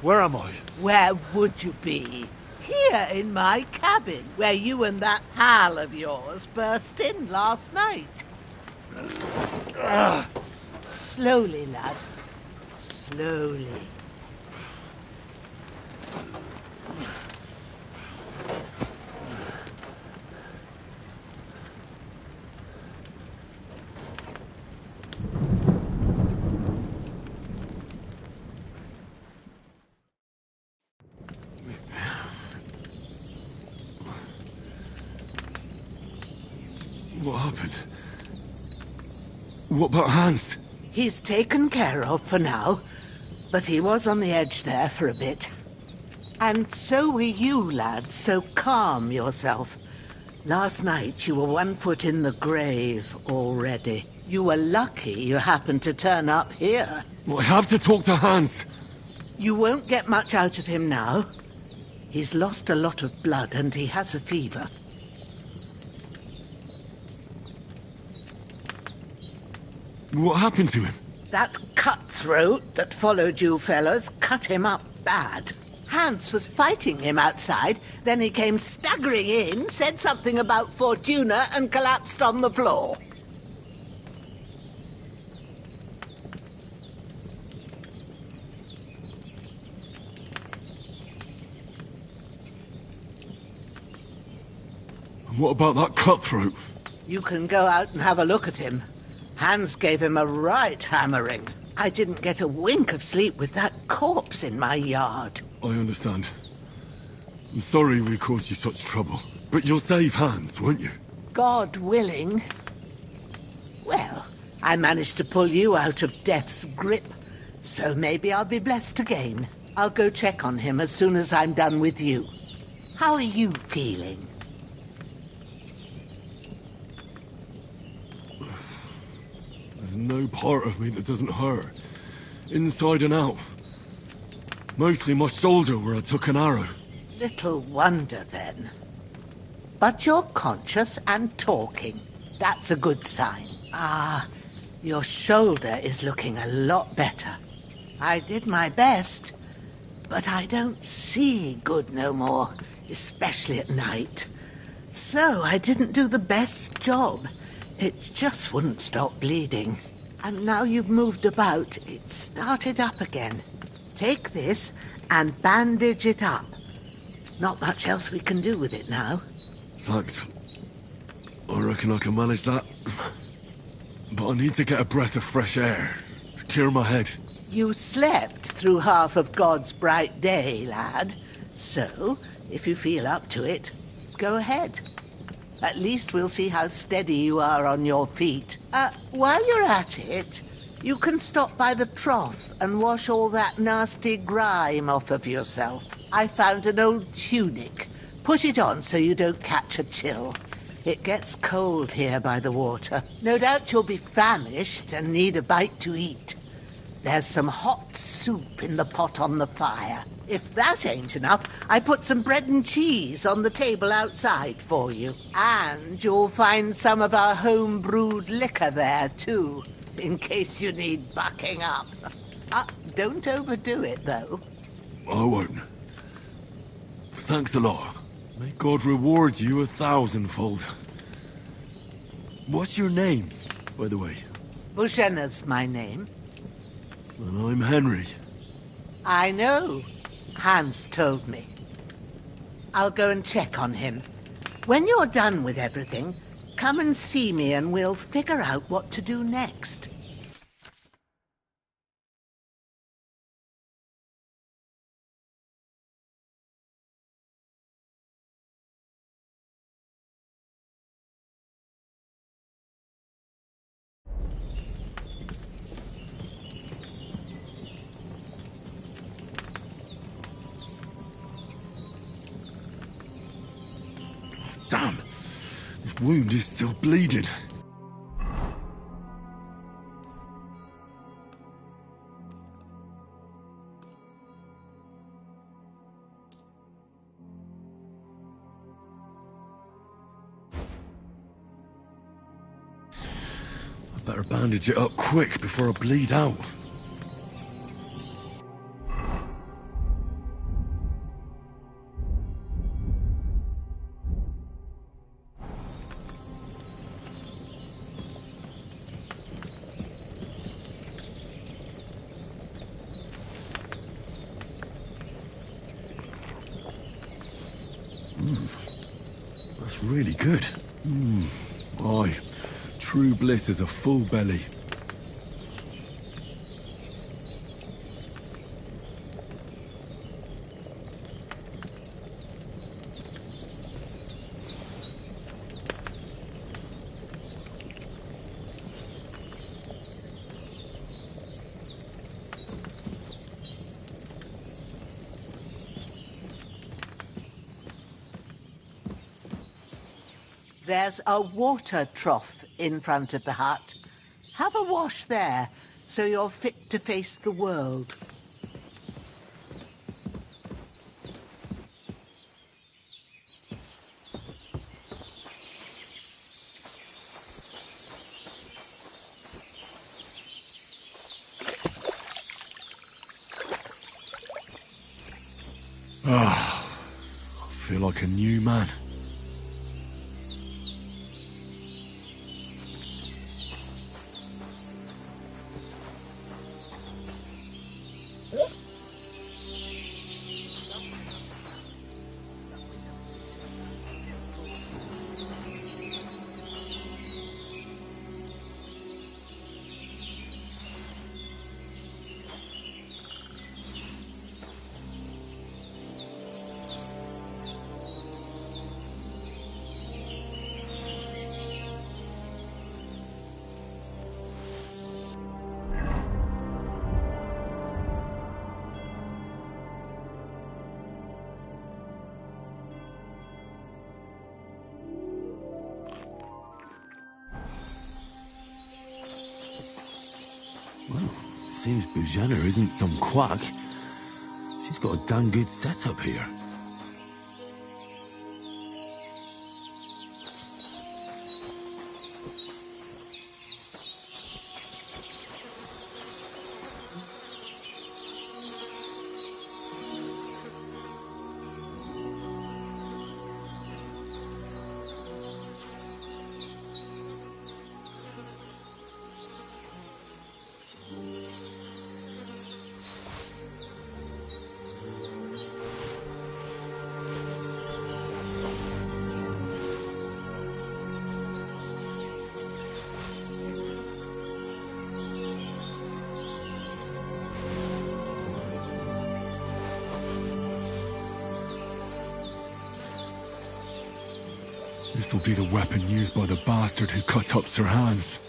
Where am I? Where would you be? Here in my cabin, where you and that pal of yours burst in last night. Slowly, lad. Slowly. What happened? What about Hans? He's taken care of for now, but he was on the edge there for a bit. And so were you, lad, so calm yourself. Last night you were 1 foot in the grave already. You were lucky you happened to turn up here. Well, I have to talk to Hans. You won't get much out of him now. He's lost a lot of blood and he has a fever. What happened to him? That cutthroat that followed you fellas cut him up bad. Hans was fighting him outside, then he came staggering in, said something about Fortuna and collapsed on the floor. And what about that cutthroat? You can go out and have a look at him. Hans gave him a right hammering. I didn't get a wink of sleep with that corpse in my yard. I understand. I'm sorry we caused you such trouble. But you'll save Hans, won't you? God willing. Well, I managed to pull you out of death's grip, so maybe I'll be blessed again. I'll go check on him as soon as I'm done with you. How are you feeling? There's no part of me that doesn't hurt. Inside and out. Mostly my shoulder where I took an arrow. Little wonder, then. But you're conscious and talking. That's a good sign. Ah, your shoulder is looking a lot better. I did my best, but I don't see good no more, especially at night. So I didn't do the best job. It just wouldn't stop bleeding. And now you've moved about, it started up again. Take this and bandage it up. Not much else we can do with it now. Thanks. I reckon I can manage that. But I need to get a breath of fresh air to clear my head. You slept through half of God's bright day, lad. So, if you feel up to it, go ahead. At least we'll see how steady you are on your feet. While you're at it, you can stop by the trough and wash all that nasty grime off of yourself. I found an old tunic. Put it on so you don't catch a chill. It gets cold here by the water. No doubt you'll be famished and need a bite to eat. There's some hot soup in the pot on the fire. If that ain't enough, I put some bread and cheese on the table outside for you. And you'll find some of our home-brewed liquor there, too, in case you need bucking up. Don't overdo it, though. I won't. Thanks a lot. May God reward you 1,000-fold. What's your name, by the way? Bushenna's my name. Well, I'm Henry. I know. Hans told me. I'll go and check on him. When you're done with everything, come and see me and we'll figure out what to do next. wound is still bleeding. I better bandage it up quick before I bleed out. That's really good. Aye, true bliss is a full belly. There's a water trough in front of the hut. Have a wash there, so you're fit to face the world. I feel like a new man. Well, seems Bujana isn't some quack. She's got a damn good setup here. This'll be the weapon used by the bastard who cut up Sir Hans.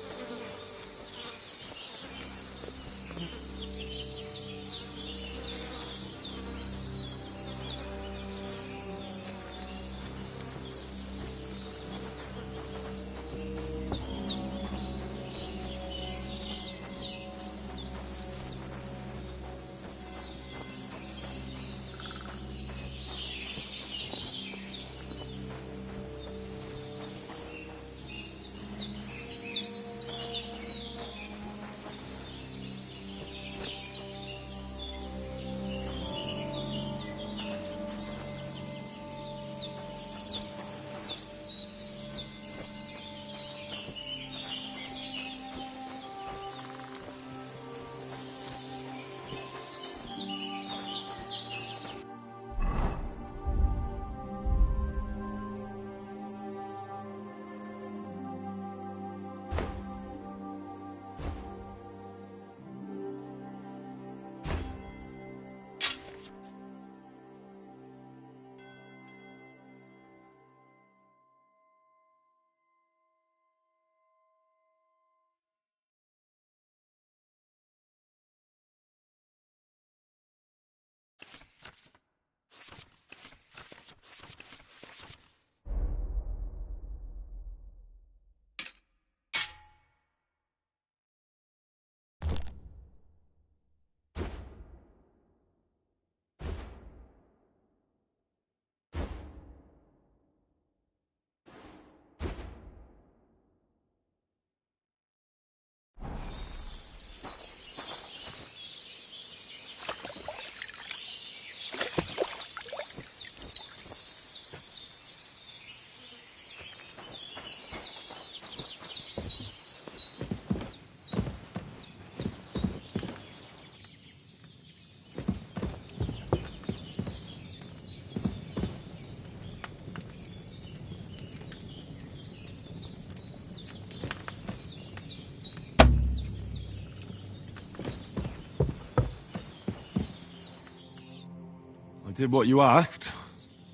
did what you asked.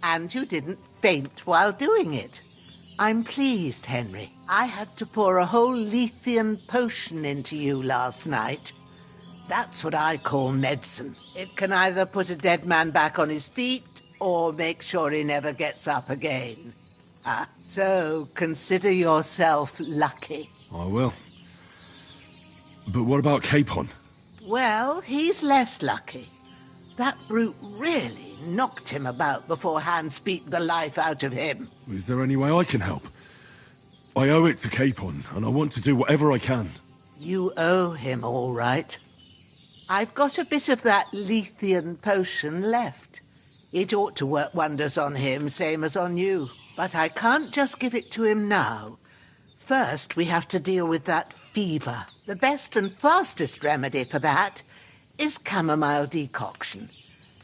And you didn't faint while doing it. I'm pleased, Henry. I had to pour a whole Lethean potion into you last night. That's what I call medicine. It can either put a dead man back on his feet or make sure he never gets up again. So consider yourself lucky. I will. But what about Capon? Well, he's less lucky. That brute really knocked him about before Hans beat the life out of him. Is there any way I can help? I owe it to Capon, and I want to do whatever I can. You owe him, all right. I've got a bit of that Lethean potion left. It ought to work wonders on him, same as on you. But I can't just give it to him now. First, we have to deal with that fever. The best and fastest remedy for that is chamomile decoction.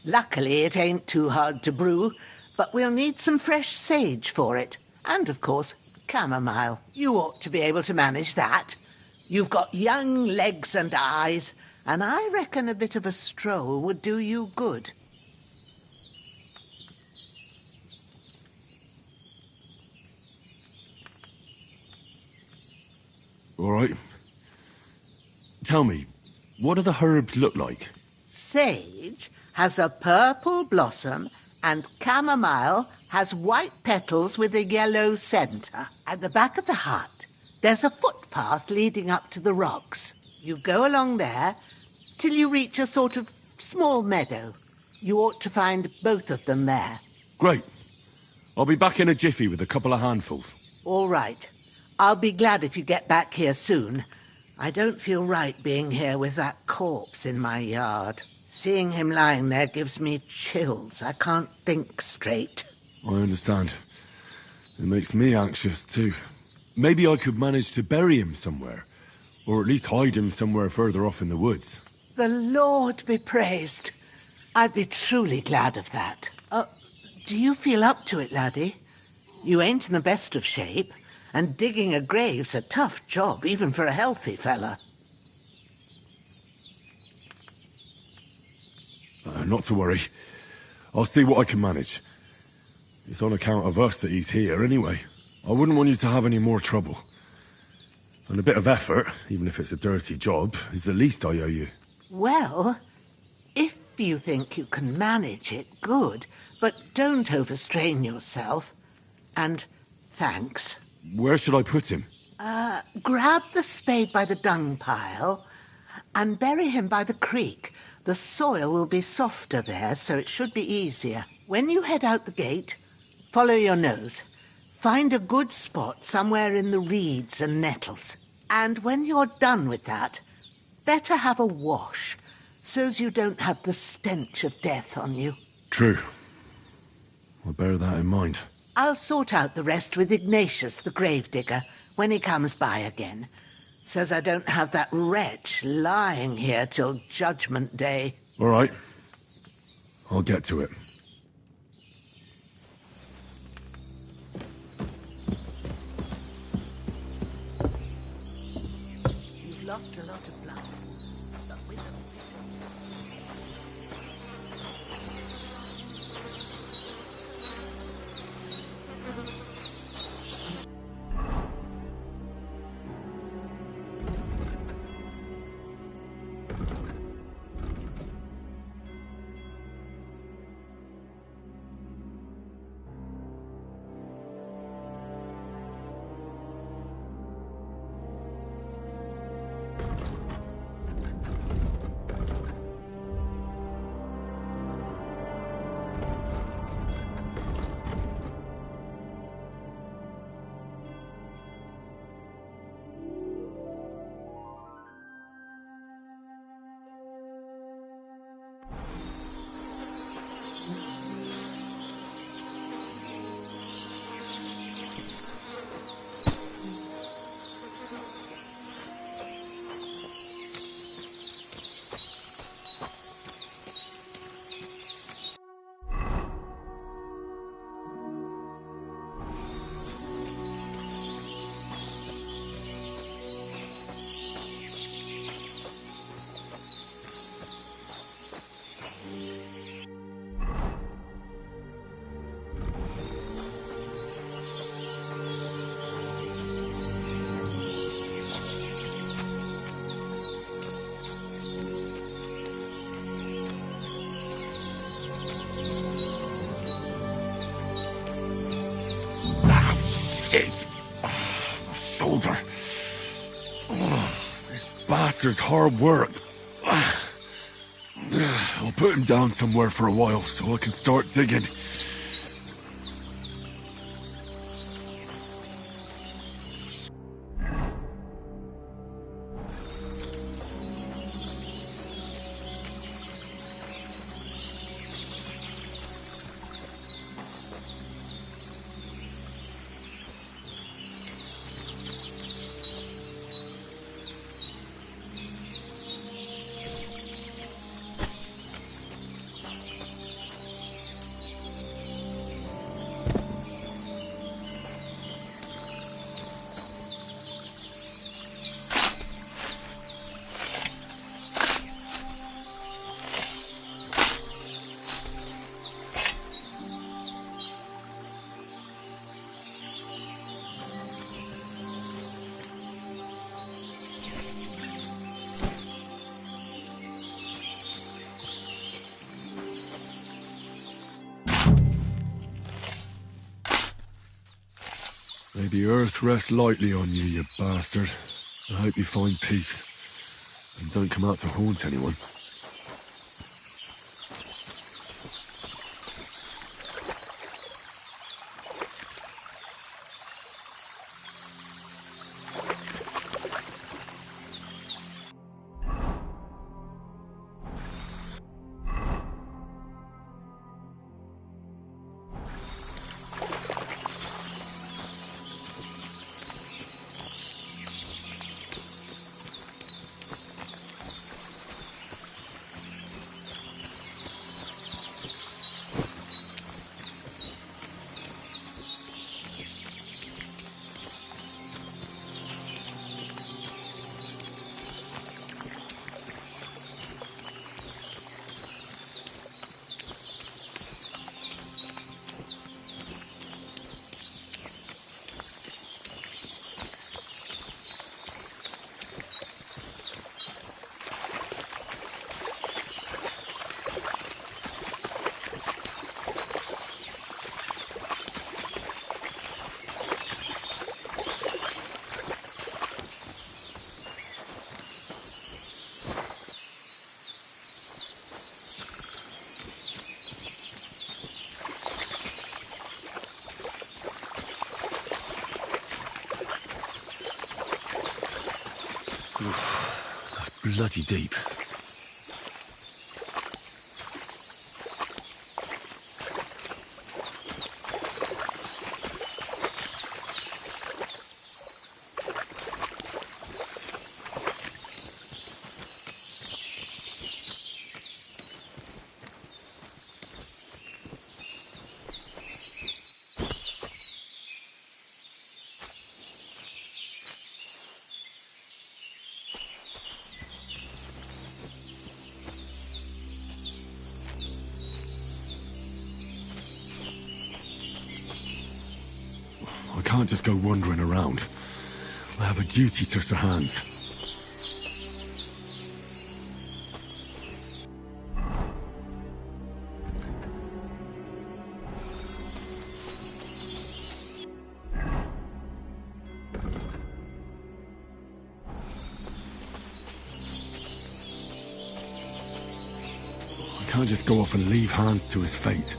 Luckily, it ain't too hard to brew, but we'll need some fresh sage for it. And, of course, chamomile. You ought to be able to manage that. You've got young legs and eyes, and I reckon a bit of a stroll would do you good. All right. Tell me, what do the herbs look like? Sage has a purple blossom, and chamomile has white petals with a yellow centre. At the back of the hut, there's a footpath leading up to the rocks. You go along there till you reach a sort of small meadow. You ought to find both of them there. Great. I'll be back in a jiffy with a couple of handfuls. All right. I'll be glad if you get back here soon. I don't feel right being here with that corpse in my yard. Seeing him lying there gives me chills. I can't think straight. I understand. It makes me anxious, too. Maybe I could manage to bury him somewhere. Or at least hide him somewhere further off in the woods. The Lord be praised. I'd be truly glad of that. Do you feel up to it, laddie? You ain't in the best of shape, and digging a grave's a tough job, even for a healthy fella. Not to worry. I'll see what I can manage. It's on account of us that he's here, anyway. I wouldn't want you to have any more trouble. And a bit of effort, even if it's a dirty job, is the least I owe you. Well, if you think you can manage it, good. But don't overstrain yourself. And thanks. Where should I put him? Grab the spade by the dung pile and bury him by the creek. The soil will be softer there, so it should be easier. When you head out the gate, follow your nose. Find a good spot somewhere in the reeds and nettles. And when you're done with that, better have a wash, so's you don't have the stench of death on you. True. I'll bear that in mind. I'll sort out the rest with Ignatius, the gravedigger, when he comes by again, so's I don't have that wretch lying here till Judgment Day. All right. I'll get to it. You've lost a lot of blood, but with a shit! My shoulder. This bastard's hard work. I'll put him down somewhere for a while so I can start digging. May the earth rest lightly on you, you bastard. I hope you find peace. And don't come out to haunt anyone. That's bloody deep. I can't just go wandering around. I have a duty to Sir Hans. I can't just go off and leave Hans to his fate.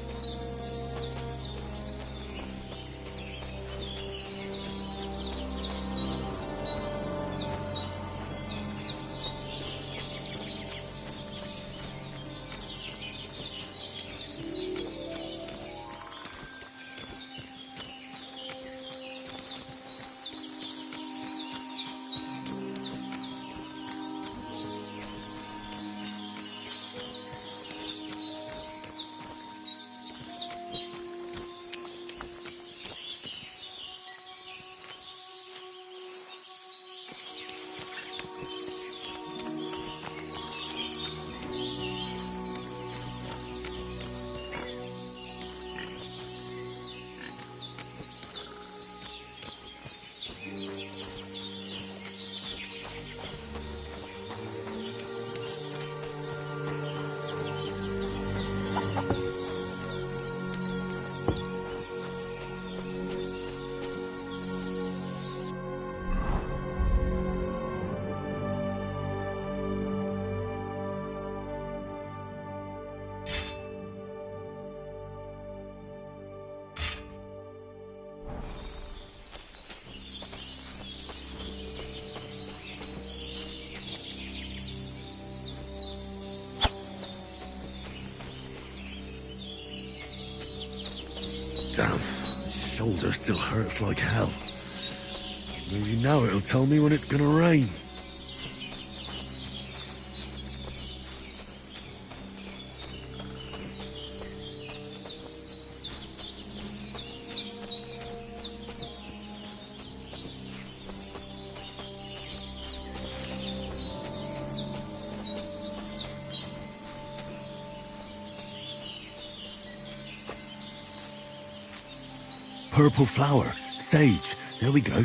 Damn, my shoulder still hurts like hell. Maybe now it'll tell me when it's gonna rain. Purple flower. Sage. There we go.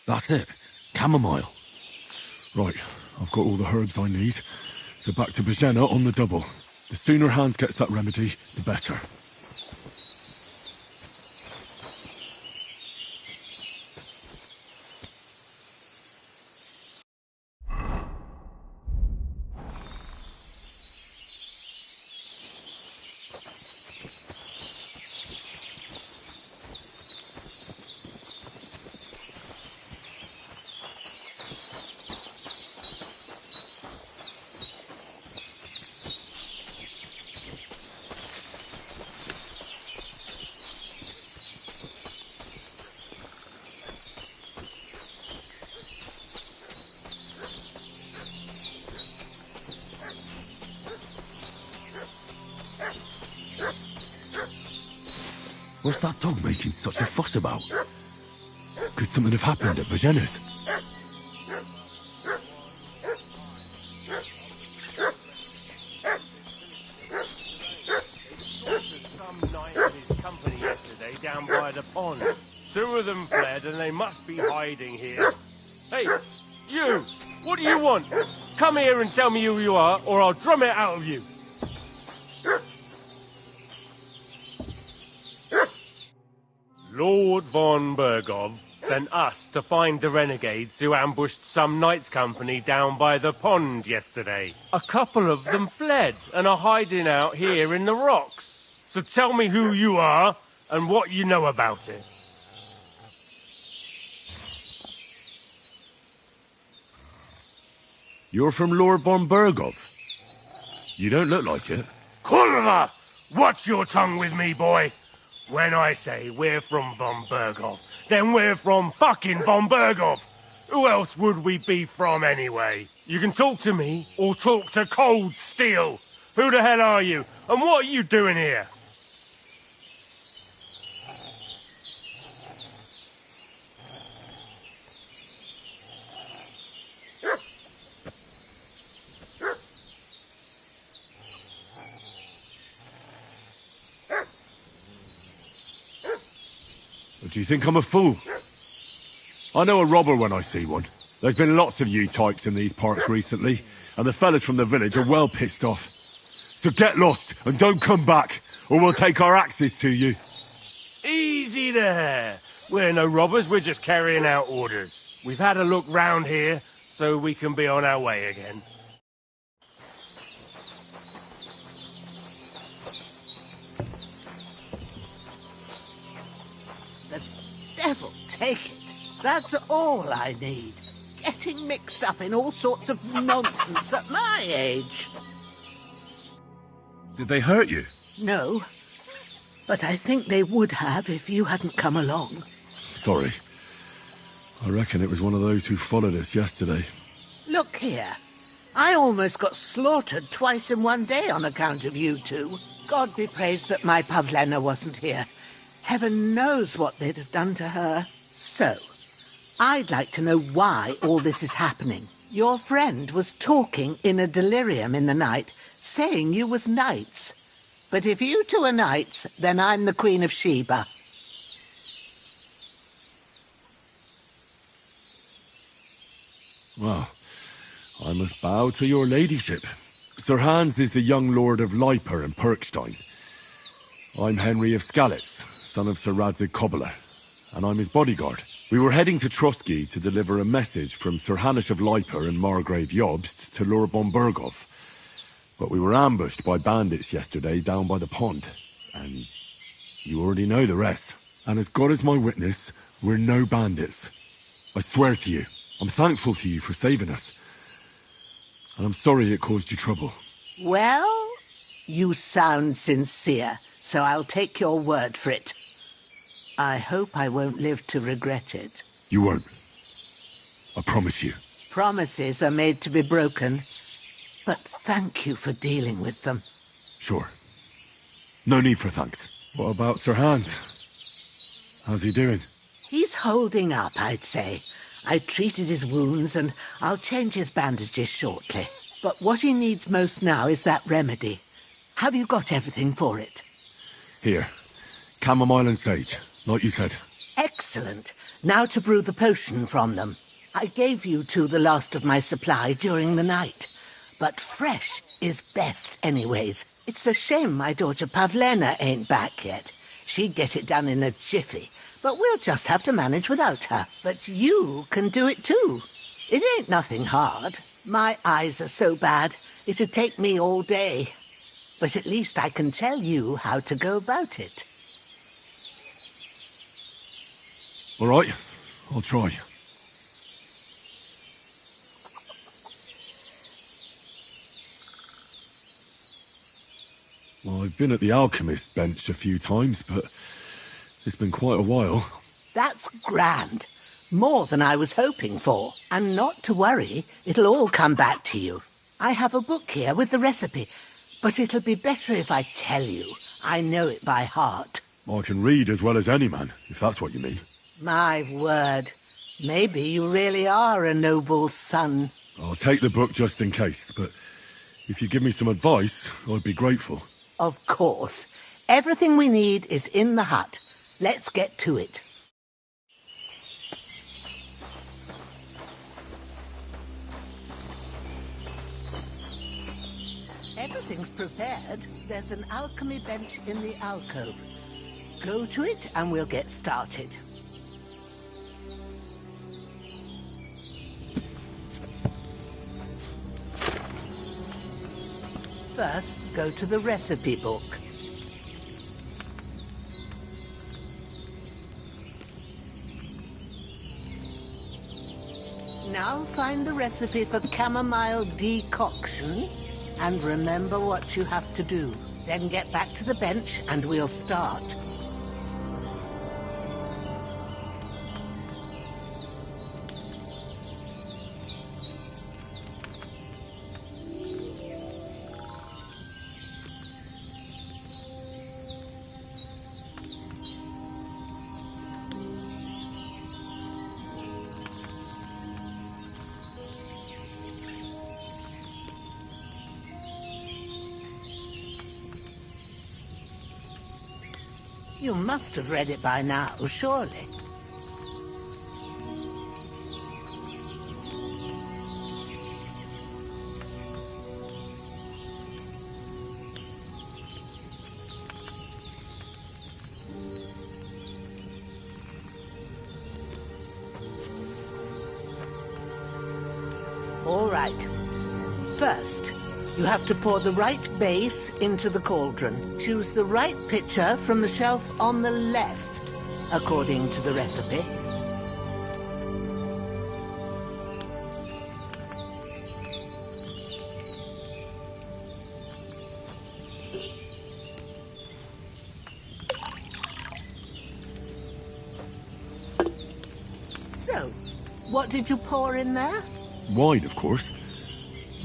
That's it. Chamomile. Right, I've got all the herbs I need. So back to Bajena on the double. The sooner Hans gets that remedy, the better. What's that dog making such a fuss about? Could something have happened at Bajena's? Some knight and his company yesterday down by the pond. 2 of them fled and they must be hiding here. Hey, you! What do you want? Come here and tell me who you are, or I'll drum it out of you. Lord von Bergov sent us to find the renegades who ambushed some knights' company down by the pond yesterday. A couple of them fled and are hiding out here in the rocks. So tell me who you are and what you know about it. You're from Lord von Bergov? You don't look like it. Kulva! Watch your tongue with me, boy. When I say we're from von Bergov, then we're from fucking von Bergov. Who else would we be from anyway? You can talk to me or talk to cold steel. Who the hell are you? And what are you doing here? Do you think I'm a fool? I know a robber when I see one. There's been lots of you types in these parts recently, and the fellas from the village are well pissed off. So get lost and don't come back, or we'll take our axes to you. Easy there. We're no robbers, we're just carrying out orders. We've had a look round here, so we can be on our way again. Devil take it. That's all I need. Getting mixed up in all sorts of nonsense at my age. Did they hurt you? No. But I think they would have if you hadn't come along. Sorry. I reckon it was one of those who followed us yesterday. Look here. I almost got slaughtered twice in one day on account of you two. God be praised that my Pavlena wasn't here. Heaven knows what they'd have done to her. So, I'd like to know why all this is happening. Your friend was talking in a delirium in the night, saying you was knights. But if you two are knights, then I'm the Queen of Sheba. Well, I must bow to your ladyship. Sir Hans is the young lord of Leiper and Perkstein. I'm Henry of Skalitz, son of Sir Radzig Cobbler, and I'm his bodyguard. We were heading to Trotsky to deliver a message from Sir Hanish of Leiper and Margrave Jobst to Lord Bombergov. But we were ambushed by bandits yesterday down by the pond, and you already know the rest. And as God is my witness, we're no bandits. I swear to you, I'm thankful to you for saving us. And I'm sorry it caused you trouble. Well, you sound sincere, so I'll take your word for it. I hope I won't live to regret it. You won't. I promise you. Promises are made to be broken, but thank you for dealing with them. Sure. No need for thanks. What about Sir Hans? How's he doing? He's holding up, I'd say. I treated his wounds and I'll change his bandages shortly. But what he needs most now is that remedy. Have you got everything for it? Here. Chamomile and sage, like you said. Excellent. Now to brew the potion from them. I gave you two the last of my supply during the night. But fresh is best anyways. It's a shame my daughter Pavlena ain't back yet. She'd get it done in a jiffy. But we'll just have to manage without her. But you can do it too. It ain't nothing hard. My eyes are so bad, it'd take me all day. But at least I can tell you how to go about it. All right, I'll try. Well, I've been at the alchemist bench a few times, but it's been quite a while. That's grand. More than I was hoping for. And not to worry, it'll all come back to you. I have a book here with the recipe, but it'll be better if I tell you. I know it by heart. I can read as well as any man, if that's what you mean. My word. Maybe you really are a noble son. I'll take the book just in case, but if you give me some advice, I'd be grateful. Of course. Everything we need is in the hut. Let's get to it. Everything's prepared. There's an alchemy bench in the alcove. Go to it and we'll get started. First, go to the recipe book. Now find the recipe for chamomile decoction and remember what you have to do. Then get back to the bench and we'll start. You must have read it by now, surely. All right. First, you have to pour the right base into the cauldron. Choose the right pitcher from the shelf on the left, according to the recipe. So, what did you pour in there? Wine, of course.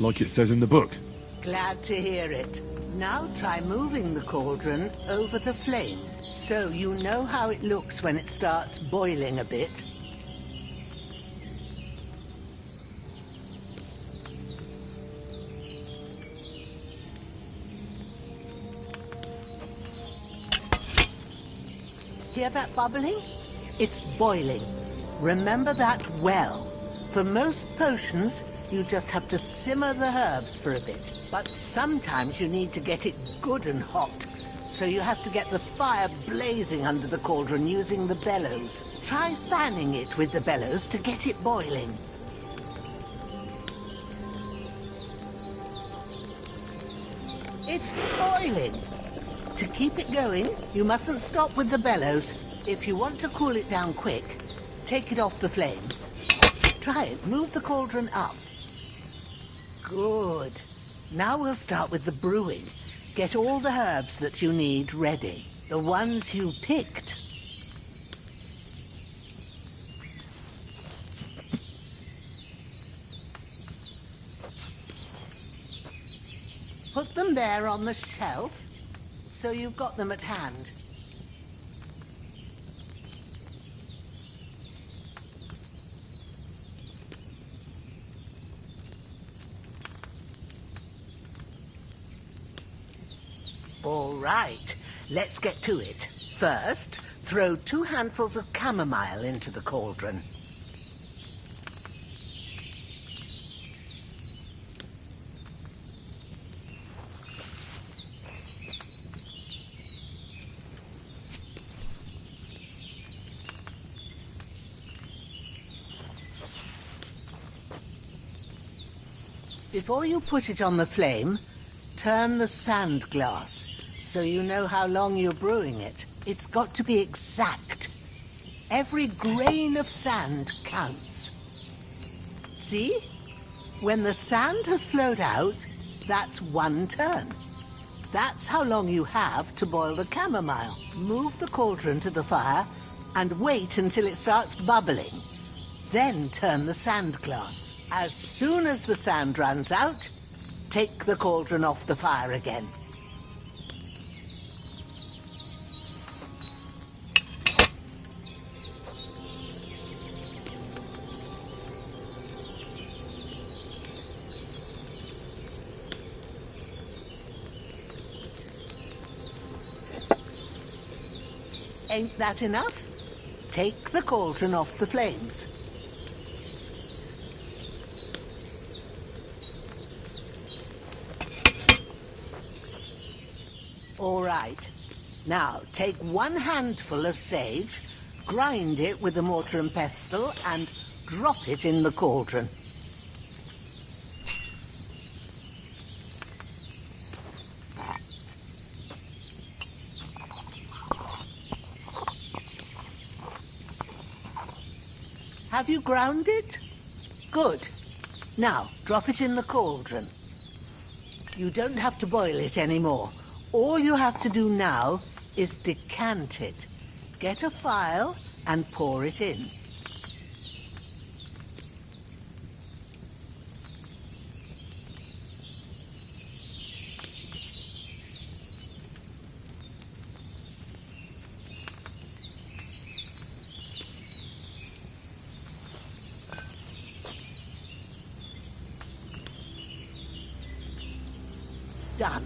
Like it says in the book. Glad to hear it. Now try moving the cauldron over the flame, so you know how it looks when it starts boiling a bit. Hear that bubbling? It's boiling. Remember that well. For most potions, you just have to simmer the herbs for a bit. But sometimes you need to get it good and hot. So you have to get the fire blazing under the cauldron using the bellows. Try fanning it with the bellows to get it boiling. It's boiling. To keep it going, you mustn't stop with the bellows. If you want to cool it down quick, take it off the flame. Try it. Move the cauldron up. Good. Now we'll start with the brewing. Get all the herbs that you need ready. The ones you picked. Put them there on the shelf, so you've got them at hand. All right, let's get to it. First, throw 2 handfuls of chamomile into the cauldron. Before you put it on the flame, turn the sand glass so you know how long you're brewing it. It's got to be exact. Every grain of sand counts. See? When the sand has flowed out, that's 1 turn. That's how long you have to boil the chamomile. Move the cauldron to the fire and wait until it starts bubbling. Then turn the sand glass. As soon as the sand runs out, take the cauldron off the fire again. Ain't that enough? Take the cauldron off the flames. All right. Now, take 1 handful of sage, grind it with a mortar and pestle, and drop it in the cauldron. Have you ground it? Good. Now, drop it in the cauldron. You don't have to boil it anymore. All you have to do now is decant it. Get a phial and pour it in. Done.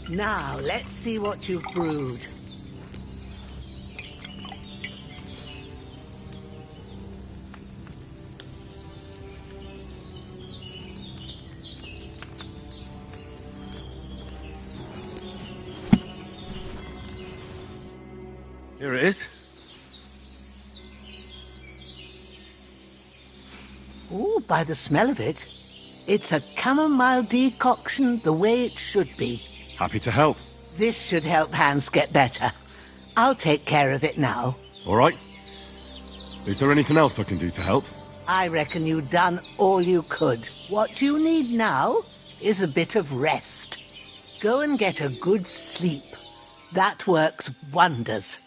Now, let's see what you've brewed. Here it is. Ooh, by the smell of it, it's a chamomile decoction the way it should be. Happy to help. This should help Hans get better. I'll take care of it now. All right. Is there anything else I can do to help? I reckon you've done all you could. What you need now is a bit of rest. Go and get a good sleep. That works wonders.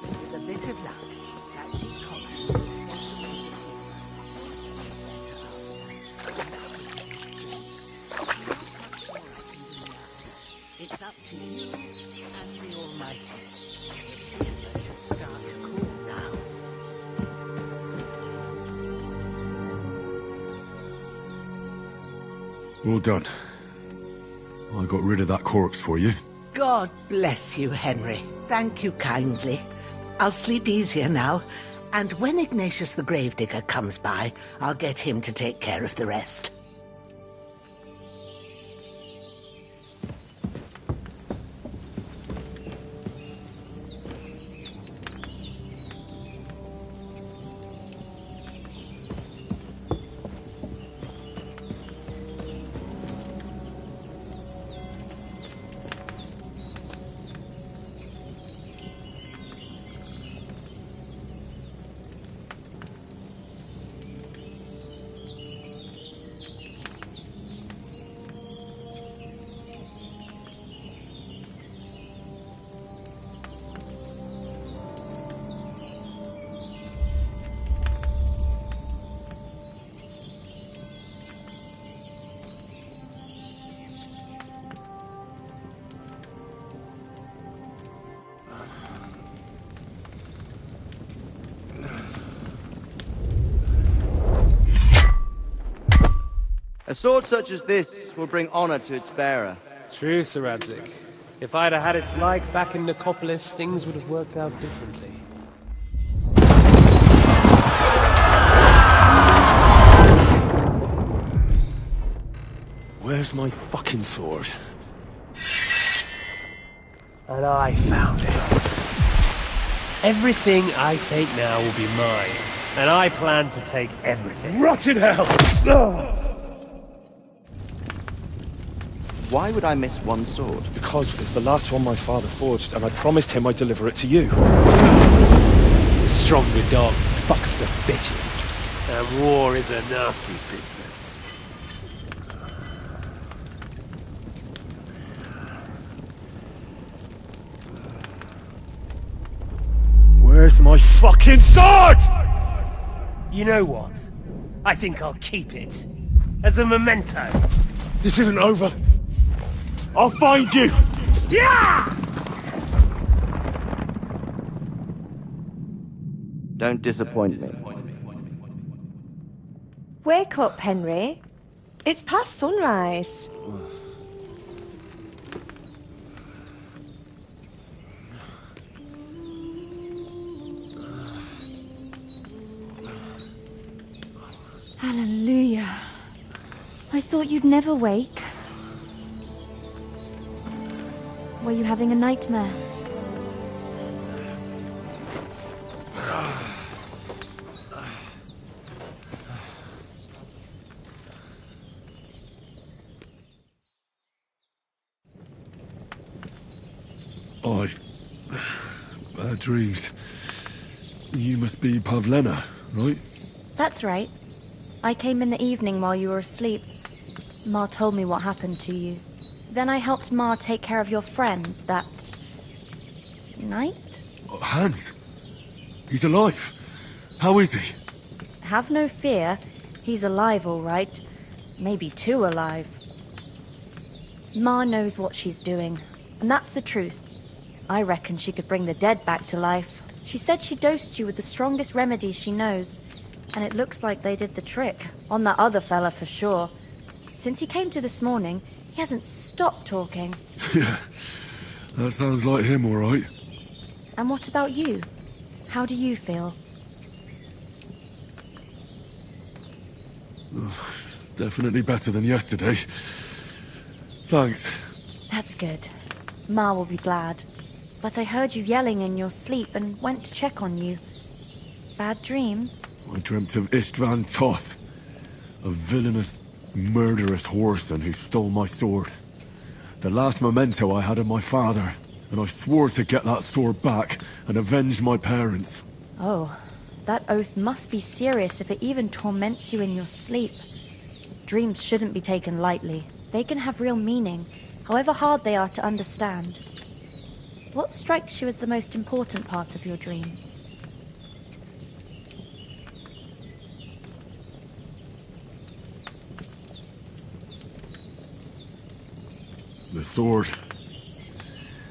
With a bit of luck, that decoction. Well done. I got rid of that corpse for you. God bless you, Henry. Thank you kindly. I'll sleep easier now, and when Ignatius the Gravedigger comes by, I'll get him to take care of the rest. A sword such as this will bring honor to its bearer. True, Sir Radzik. If I'd have had its like back in Nicopolis, things would have worked out differently. Where's my fucking sword? And I found it. Everything I take now will be mine, and I plan to take everything. Rot in hell! Ugh. Why would I miss one sword? Because it's the last one my father forged, and I promised him I'd deliver it to you. The stronger dog fucks the bitches, and war is a nasty business. Where's my fucking sword? You know what? I think I'll keep it. As a memento. This isn't over. I'll find you! Yeah! Don't disappoint me. Wake up, Henry. It's past sunrise. Hallelujah. I thought you'd never wake. Were you having a nightmare? Bad dreams. You must be Pavlena, right? That's right. I came in the evening while you were asleep. Ma told me what happened to you. Then I helped Ma take care of your friend that night? Hans? He's alive. How is he? Have no fear. He's alive, all right. Maybe too alive. Ma knows what she's doing, and that's the truth. I reckon she could bring the dead back to life. She said she dosed you with the strongest remedies she knows, and it looks like they did the trick. On that other fella for sure. Since he came to this morning, he hasn't stopped talking. Yeah, that sounds like him, all right. And what about you? How do you feel? Definitely better than yesterday. Thanks. That's good. Ma will be glad. But I heard you yelling in your sleep and went to check on you. Bad dreams? I dreamt of Istvan Toth, a villainous, murderous whoreson who stole my sword. The last memento I had of my father, and I swore to get that sword back and avenge my parents. Oh, that oath must be serious if it even torments you in your sleep. Dreams shouldn't be taken lightly. They can have real meaning, however hard they are to understand. What strikes you as the most important part of your dream? The sword.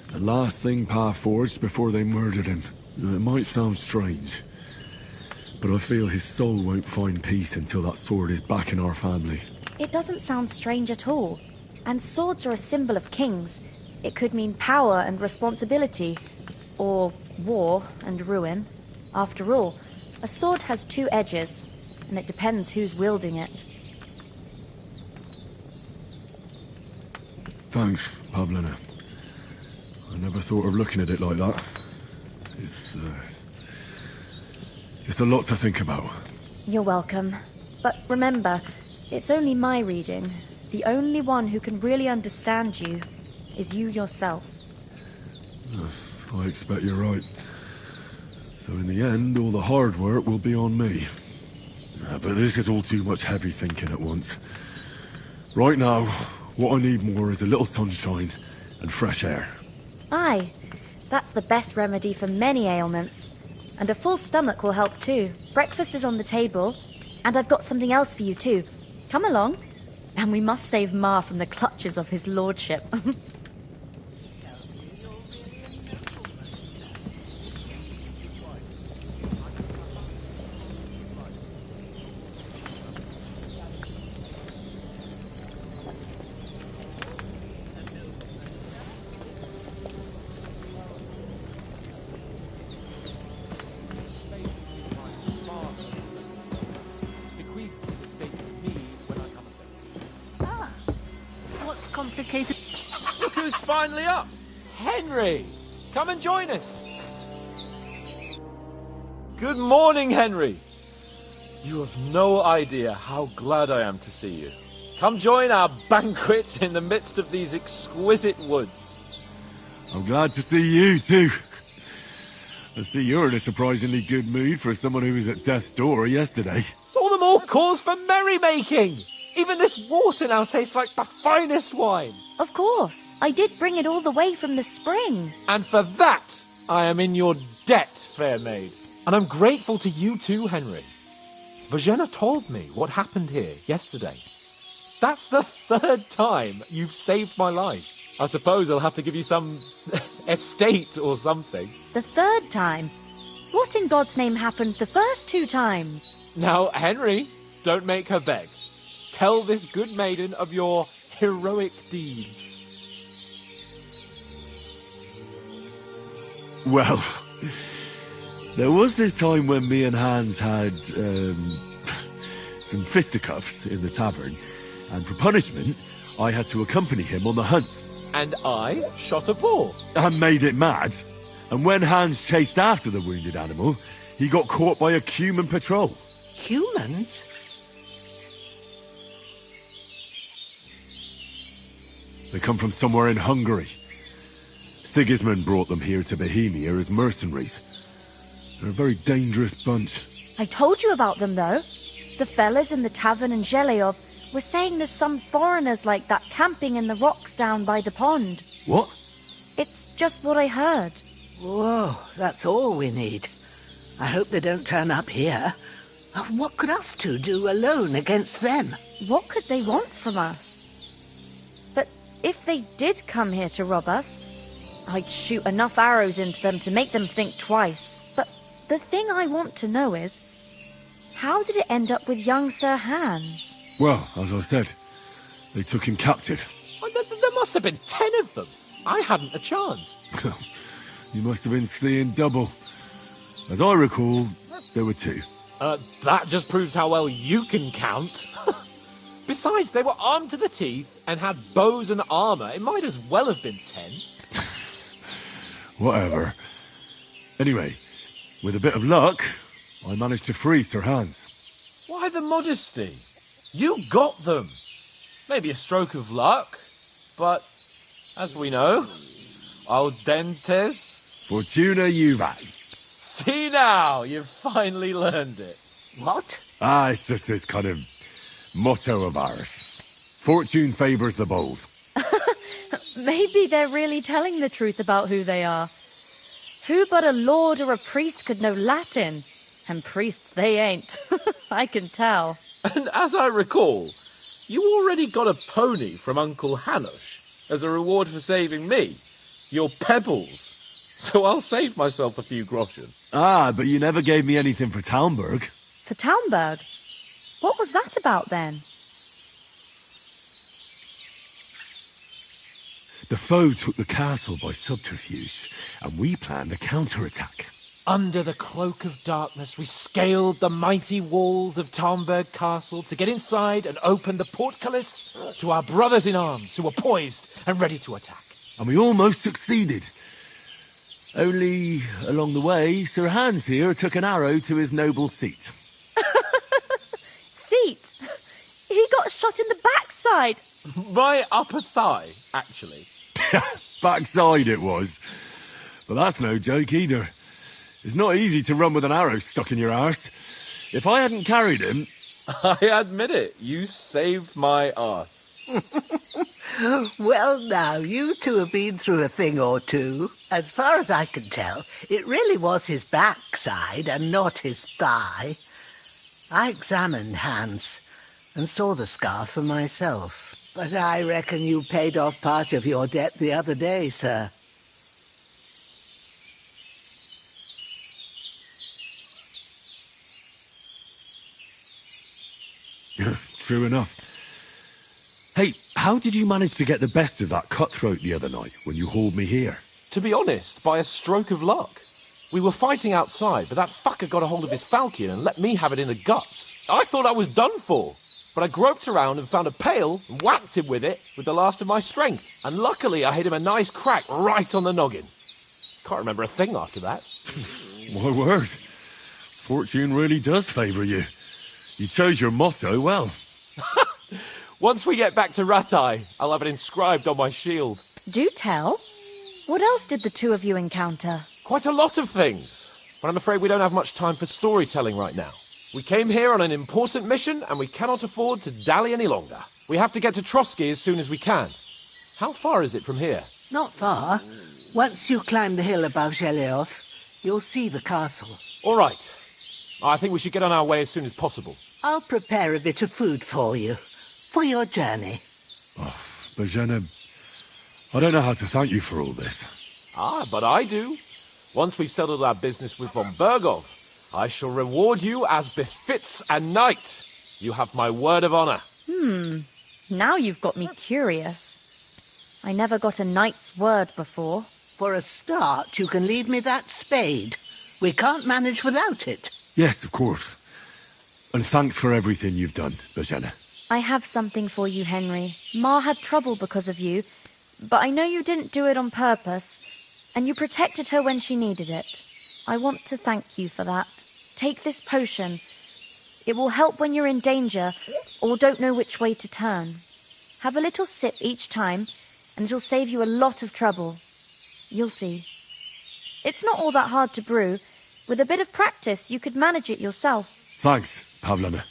The last thing Pa forged before they murdered him. It might sound strange, but I feel his soul won't find peace until that sword is back in our family. It doesn't sound strange at all. And swords are a symbol of kings. It could mean power and responsibility, or war and ruin. After all, a sword has two edges, and it depends who's wielding it. Thanks, Pavlina. I never thought of looking at it like that. It's a lot to think about. You're welcome. But remember, it's only my reading. The only one who can really understand you is you yourself. I expect you're right. So in the end, all the hard work will be on me. But this is all too much heavy thinking at once. Right now, what I need more is a little sunshine and fresh air. Aye, that's the best remedy for many ailments. And a full stomach will help too. Breakfast is on the table, and I've got something else for you too. Come along, and we must save Ma from the clutches of his lordship. Complicated. Look who's finally up! Henry! Come and join us! Good morning, Henry! You have no idea how glad I am to see you. Come join our banquet in the midst of these exquisite woods. I'm glad to see you, too. I see you're in a surprisingly good mood for someone who was at death's door yesterday. It's all the more cause for merrymaking! Even this water now tastes like the finest wine. Of course. I did bring it all the way from the spring. And for that, I am in your debt, fair maid. And I'm grateful to you too, Henry. Virginia told me what happened here yesterday. That's the third time you've saved my life. I suppose I'll have to give you some estate or something. The third time? What in God's name happened the first two times? Now, Henry, don't make her beg. Tell this good maiden of your heroic deeds. Well, there was this time when me and Hans had some fisticuffs in the tavern, and for punishment, I had to accompany him on the hunt. And I shot a boar. And made it mad. And when Hans chased after the wounded animal, he got caught by a human patrol. Humans? They come from somewhere in Hungary. Sigismund brought them here to Bohemia as mercenaries. They're a very dangerous bunch. I told you about them, though. The fellas in the tavern in Zheleov were saying there's some foreigners like that camping in the rocks down by the pond. What? It's just what I heard. Whoa, that's all we need. I hope they don't turn up here. What could us two do alone against them? What could they want from us? But if they did come here to rob us, I'd shoot enough arrows into them to make them think twice. But the thing I want to know is, how did it end up with young Sir Hans? Well, as I said, they took him captive. There must have been 10 of them. I hadn't a chance. You must have been seeing double. As I recall, there were 2. That just proves how well you can count. Besides, they were armed to the teeth and had bows and armour. It might as well have been 10. Whatever. Anyway, with a bit of luck, I managed to free Sir Hans. Why the modesty? You got them. Maybe a stroke of luck, but as we know, al dentes... Fortuna juvat. See now, you've finally learned it. What? It's just this kind of motto of ours. Fortune favours the bold. Maybe they're really telling the truth about who they are. Who but a lord or a priest could know Latin? And priests they ain't. I can tell. And as I recall, you already got a pony from Uncle Hanush as a reward for saving me. Your pebbles. So I'll save myself a few groschen. But you never gave me anything for Talmberg. For Talmberg? What was that about then? The foe took the castle by subterfuge, and we planned a counterattack. Under the cloak of darkness, we scaled the mighty walls of Tarnberg Castle to get inside and open the portcullis to our brothers in arms who were poised and ready to attack. And we almost succeeded. Only, along the way, Sir Hans here took an arrow to his noble seat. Seat? He got shot in the backside. My upper thigh, actually. Backside it was. But that's no joke either. It's not easy to run with an arrow stuck in your arse. If I hadn't carried him... I admit it, you saved my arse. Well, now, you two have been through a thing or two. As far as I can tell, it really was his backside and not his thigh. I examined Hans and saw the scar for myself. But I reckon you paid off part of your debt the other day, sir. True enough. Hey, how did you manage to get the best of that cutthroat the other night when you hauled me here? To be honest, by a stroke of luck. We were fighting outside, but that fucker got a hold of his falchion and let me have it in the guts. I thought I was done for. But I groped around and found a pail and whacked him with it with the last of my strength. And luckily I hit him a nice crack right on the noggin. Can't remember a thing after that. My word. Fortune really does favour you. You chose your motto well. Once we get back to Rattay, I'll have it inscribed on my shield. Do tell. What else did the two of you encounter? Quite a lot of things. But I'm afraid we don't have much time for storytelling right now. We came here on an important mission, and we cannot afford to dally any longer. We have to get to Trotsky as soon as we can. How far is it from here? Not far. Once you climb the hill above Zheleov, you'll see the castle. All right. I think we should get on our way as soon as possible. I'll prepare a bit of food for you, for your journey. Bozhena, I don't know how to thank you for all this. Ah, but I do. Once we've settled our business with von Bergov, I shall reward you as befits a knight. You have my word of honor. Now you've got me curious. I never got a knight's word before. For a start, you can leave me that spade. We can't manage without it. Yes, of course. And thanks for everything you've done, Bozhena. I have something for you, Henry. Ma had trouble because of you, but I know you didn't do it on purpose, and you protected her when she needed it. I want to thank you for that. Take this potion. It will help when you're in danger or don't know which way to turn. Have a little sip each time, and it'll save you a lot of trouble. You'll see. It's not all that hard to brew. With a bit of practice, you could manage it yourself. Thanks, Pavlana.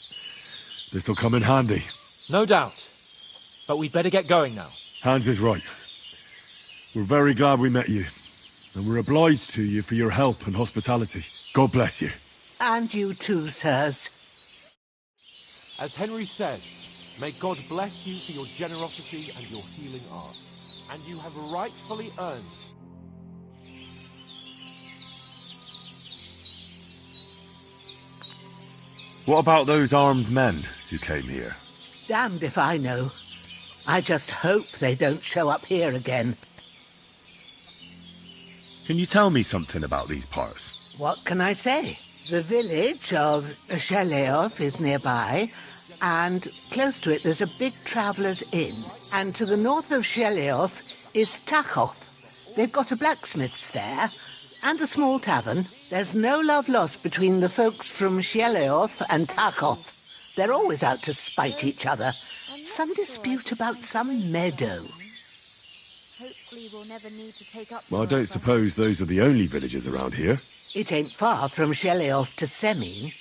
This'll come in handy. No doubt. But we'd better get going now. Hans is right. We're very glad we met you. And we're obliged to you for your help and hospitality. God bless you. And you too, sirs. As Henry says, may God bless you for your generosity and your healing art. And you have rightfully earned. What about those armed men who came here? Damned if I know. I just hope they don't show up here again. Can you tell me something about these parts? What can I say? The village of Zheleov is nearby, and close to it there's a big traveller's inn. And to the north of Zheleov is Takhov. They've got a blacksmith's there, and a small tavern. There's no love lost between the folks from Zheleov and Takhov. They're always out to spite each other. Some dispute about some meadow. Hopefully we'll never need to take up. Well, I don't suppose those are the only villages around here. It ain't far from Zheleov to Semin.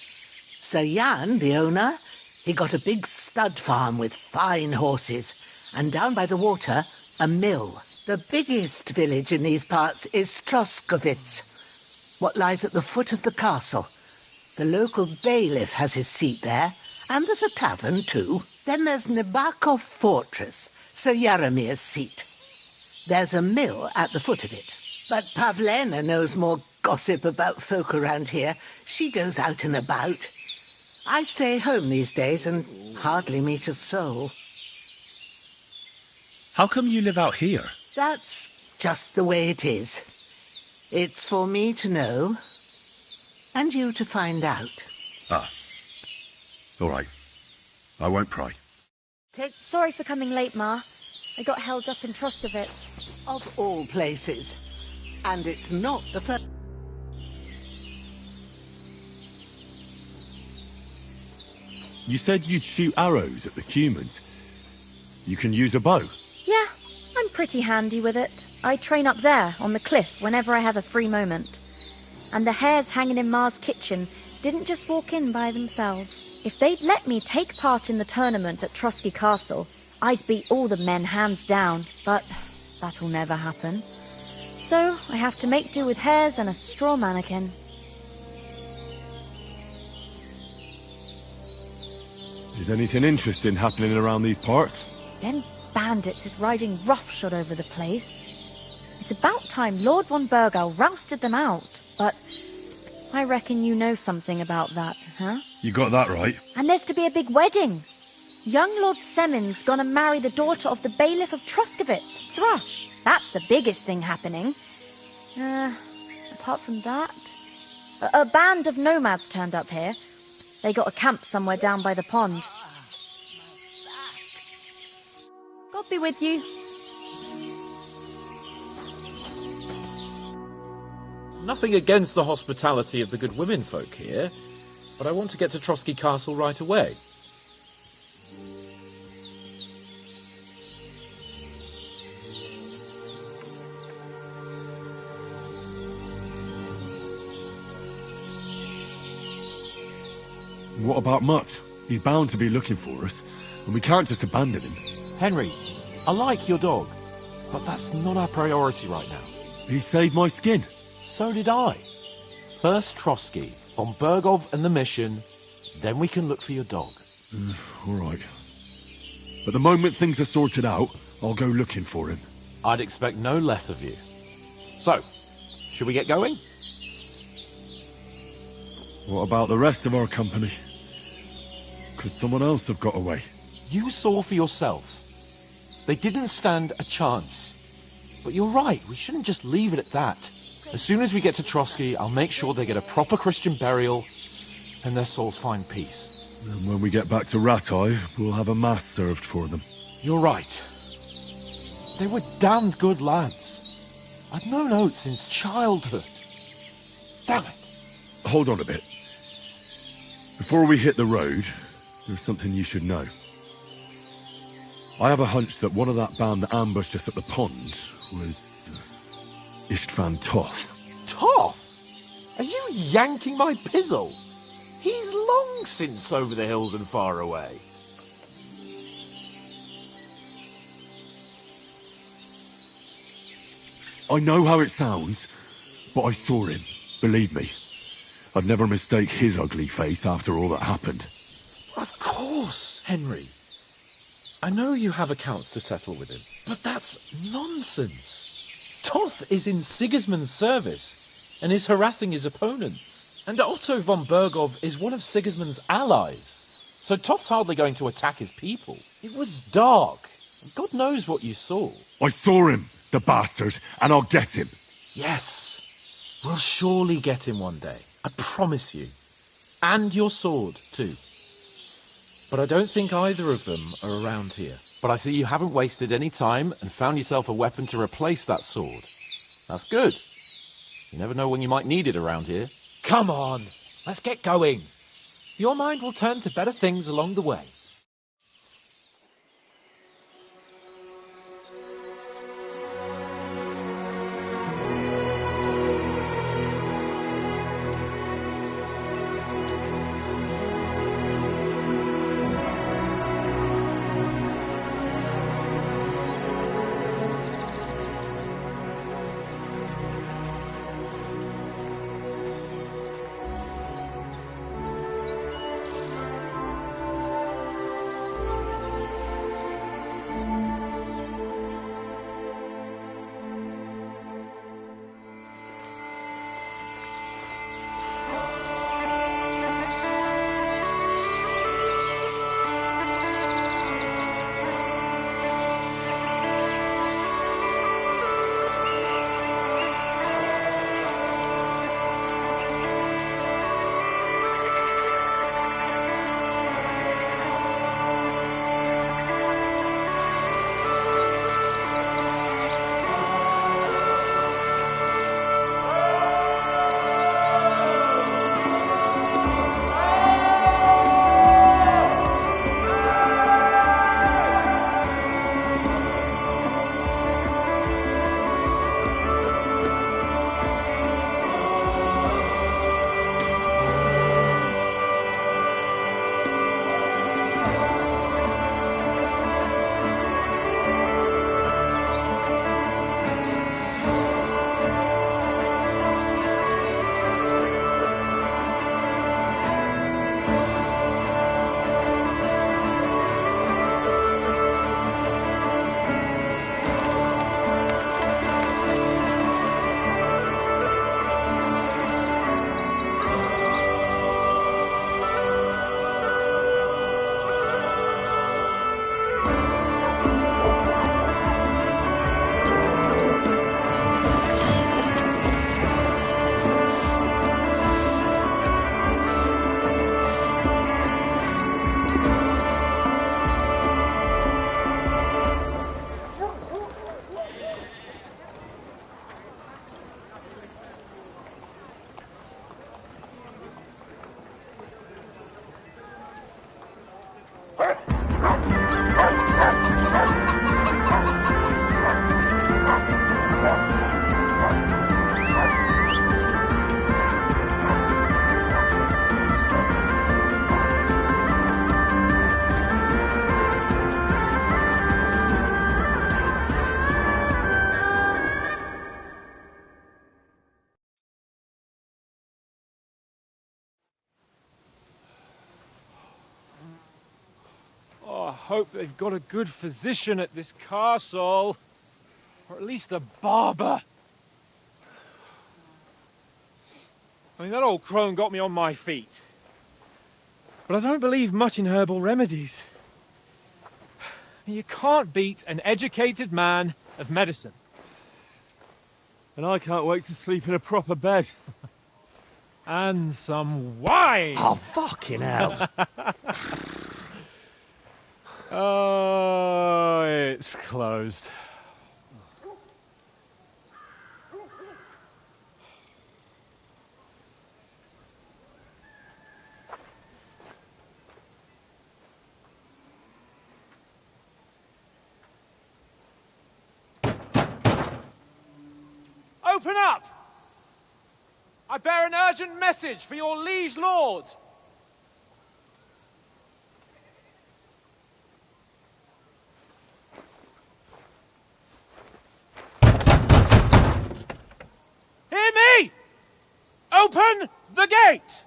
Sir Jan, the owner, he got a big stud farm with fine horses. And down by the water, a mill. The biggest village in these parts is Troskovitz, what lies at the foot of the castle. The local bailiff has his seat there, and there's a tavern too. Then there's Nabakov Fortress, Sir Yaromir's seat. There's a mill at the foot of it. But Pavlena knows more gossip about folk around here. She goes out and about. I stay home these days and hardly meet a soul. How come you live out here? That's just the way it is. It's for me to know, and you to find out. Ah. All right. I won't pry. Sorry for coming late, Ma. I got held up in Troskovitz. Of all places. And it's not the first... You said you'd shoot arrows at the humans. You can use a bow. Yeah, I'm pretty handy with it. I train up there, on the cliff, whenever I have a free moment. And the hares hanging in Ma's kitchen didn't just walk in by themselves. If they'd let me take part in the tournament at Trotsky Castle, I'd beat all the men hands down, but that'll never happen. So I have to make do with hares and a straw mannequin. Is anything interesting happening around these parts? Them bandits is riding roughshod over the place. It's about time Lord von Burgau rousted them out, but I reckon you know something about that, huh? You got that right. And there's to be a big wedding. Young Lord Semon's gonna marry the daughter of the bailiff of Troskovitz, Thrush. That's the biggest thing happening. Apart from that... A band of nomads turned up here. They got a camp somewhere down by the pond. God be with you. Nothing against the hospitality of the good women folk here, but I want to get to Trotsky Castle right away. What about Mutt? He's bound to be looking for us, and we can't just abandon him. Henry, I like your dog, but that's not our priority right now. He saved my skin. So did I. First Trotsky, von Burgov and the mission, then we can look for your dog. All right. But the moment things are sorted out, I'll go looking for him. I'd expect no less of you. So, should we get going? What about the rest of our company? Could someone else have got away? You saw for yourself. They didn't stand a chance. But you're right, we shouldn't just leave it at that. As soon as we get to Trotsky, I'll make sure they get a proper Christian burial and their souls find peace. And when we get back to Ratai, we'll have a mass served for them. You're right. They were damned good lads. I've known Oates since childhood. Damn it. Hold on a bit. Before we hit the road, there's something you should know. I have a hunch that one of that band that ambushed us at the pond was Istvan Toth. Toth? Are you yanking my pizzle? He's long since over the hills and far away. I know how it sounds, but I saw him. Believe me. I'd never mistake his ugly face after all that happened. Of course, Henry. I know you have accounts to settle with him, but that's nonsense. Toth is in Sigismund's service and is harassing his opponents. And Otto von Burgov is one of Sigismund's allies. So Toth's hardly going to attack his people. It was dark. God knows what you saw. I saw him, the bastard, and I'll get him. Yes. We'll surely get him one day. I promise you. And your sword, too. But I don't think either of them are around here. But I see you haven't wasted any time and found yourself a weapon to replace that sword. That's good. You never know when you might need it around here. Come on, let's get going. Your mind will turn to better things along the way. hope they've got a good physician at this castle. Or at least a barber. I mean, that old crone got me on my feet. But I don't believe much in herbal remedies. You can't beat an educated man of medicine. And I can't wait to sleep in a proper bed. And some wine! Oh, fucking hell. Oh, it's closed. Open up! I bear an urgent message for your liege lord. Hear me! Open the gate!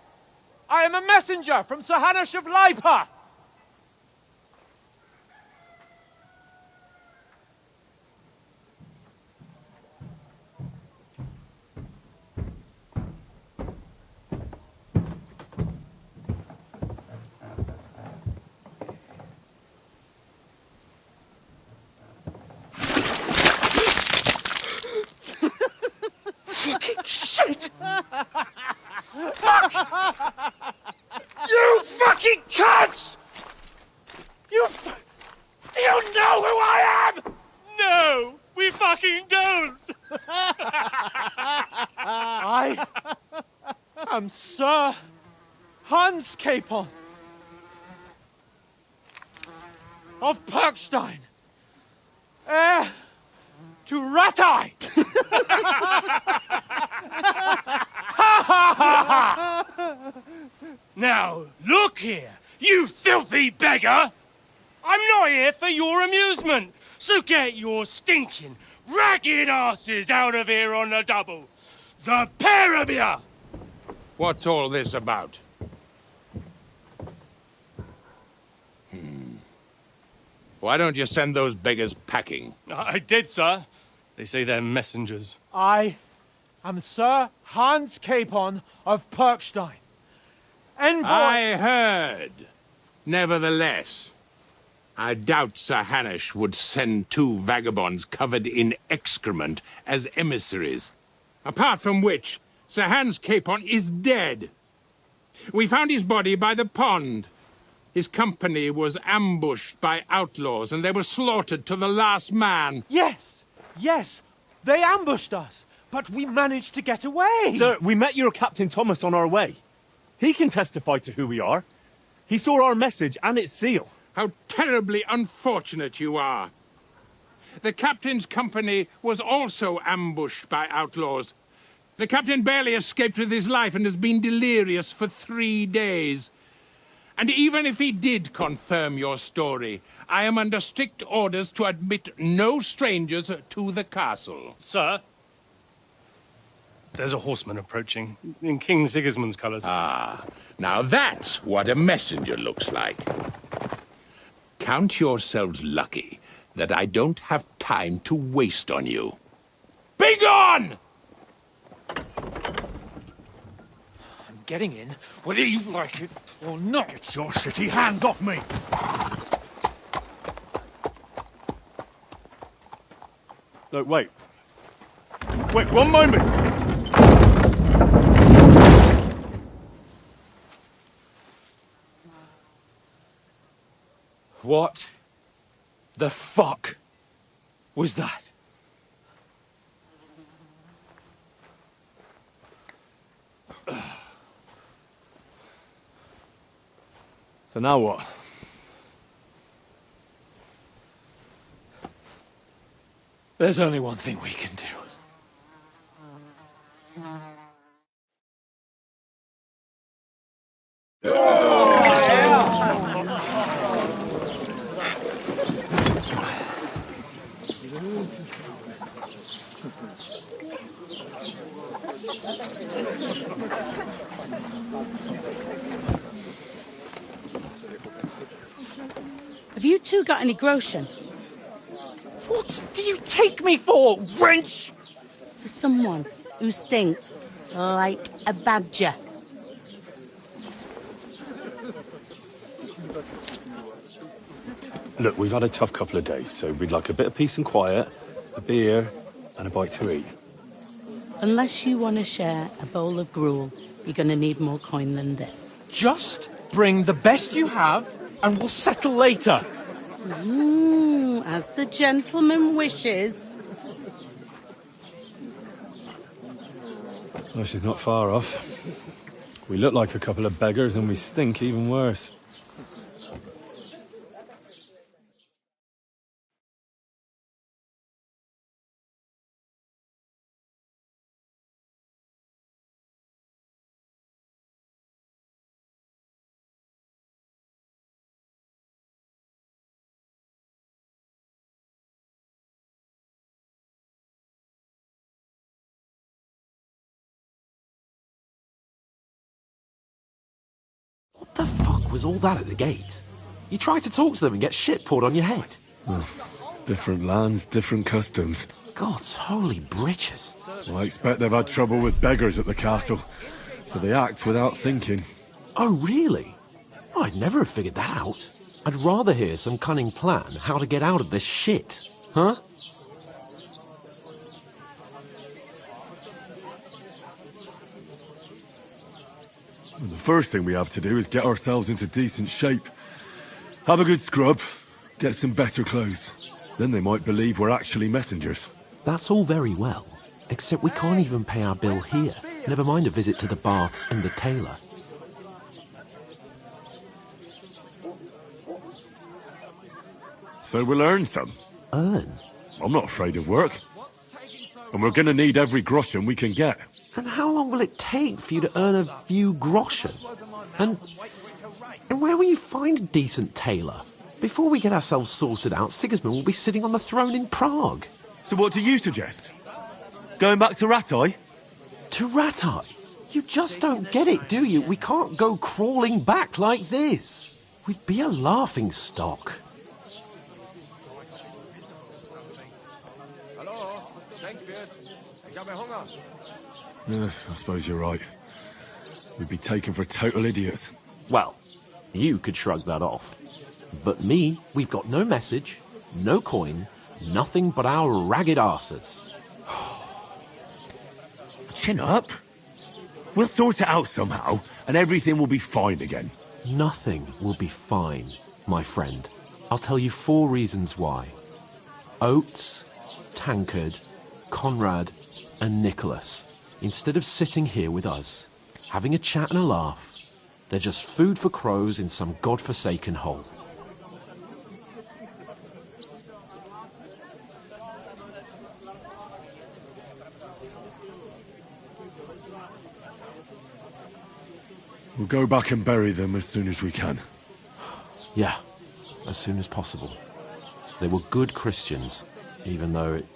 I am a messenger from Sir Hanush of Lipa. Fucking shit! Fuck! You fucking cunts! Do you know who I am? No, we fucking don't! I am Sir Hans Capon of Perkstein, heir to Ratai! Now, look here, you filthy beggar! I'm not here for your amusement, so get your stinking, ragged asses out of here on the double. The pair of you! What's all this about? Why don't you send those beggars packing? I did, sir. They say they're messengers. I am Sir Hans Capon of Perkstein. Envoy... I heard. Nevertheless, I doubt Sir Hanush would send two vagabonds covered in excrement as emissaries. Apart from which, Sir Hans Capon is dead. We found his body by the pond. His company was ambushed by outlaws, and they were slaughtered to the last man. Yes, yes, they ambushed us, but we managed to get away. Sir, we met your Captain Thomas on our way. He can testify to who we are. He saw our message and its seal. How terribly unfortunate you are. The captain's company was also ambushed by outlaws. The captain barely escaped with his life and has been delirious for 3 days. And even if he did confirm your story, I am under strict orders to admit no strangers to the castle. Sir, there's a horseman approaching, in King Sigismund's colours. Ah, now that's what a messenger looks like. Count yourselves lucky that I don't have time to waste on you. Be gone! I'm getting in, whether you like it or not. Get your shitty hands off me! Look, wait. Wait, one moment! What the fuck was that? So now what? There's only one thing we can do. Have you two got any groschen? What do you take me for, wench? For someone who stinks like a badger. Look, we've had a tough couple of days, so we'd like a bit of peace and quiet, a beer, and a bite to eat. Unless you want to share a bowl of gruel, you're going to need more coin than this. Just bring the best you have, and we'll settle later. As the gentleman wishes. Well, she's not far off. We look like a couple of beggars, and we stink even worse. What the fuck was all that at the gate? You try to talk to them and get shit poured on your head. Well, different lands, different customs. God's holy britches. Well, I expect they've had trouble with beggars at the castle, so they act without thinking. Oh, really? I'd never have figured that out. I'd rather hear some cunning plan how to get out of this shit. Huh? Well, the first thing we have to do is get ourselves into decent shape. Have a good scrub, get some better clothes. Then they might believe we're actually messengers. That's all very well, except we can't even pay our bill here. Never mind a visit to the baths and the tailor. So we'll earn some. Earn? I'm not afraid of work. And we're gonna need every groschen we can get. And how long will it take for you to earn a few groschen? And where will you find a decent tailor? Before we get ourselves sorted out, Sigismund will be sitting on the throne in Prague. So what do you suggest? Going back to Rattay? To Rattay? You just don't get it, do you? We can't go crawling back like this. We'd be a laughing stock. I suppose you're right. We'd be taken for total idiots. Well, you could shrug that off. But me, we've got no message, no coin, nothing but our ragged arses. Chin up. We'll sort it out somehow, and everything will be fine again. Nothing will be fine, my friend. I'll tell you 4 reasons why. Oates, Tankard, Conrad, and Nicholas. Instead of sitting here with us, having a chat and a laugh, they're just food for crows in some godforsaken hole. We'll go back and bury them as soon as we can. Yeah, as soon as possible. They were good Christians, even though it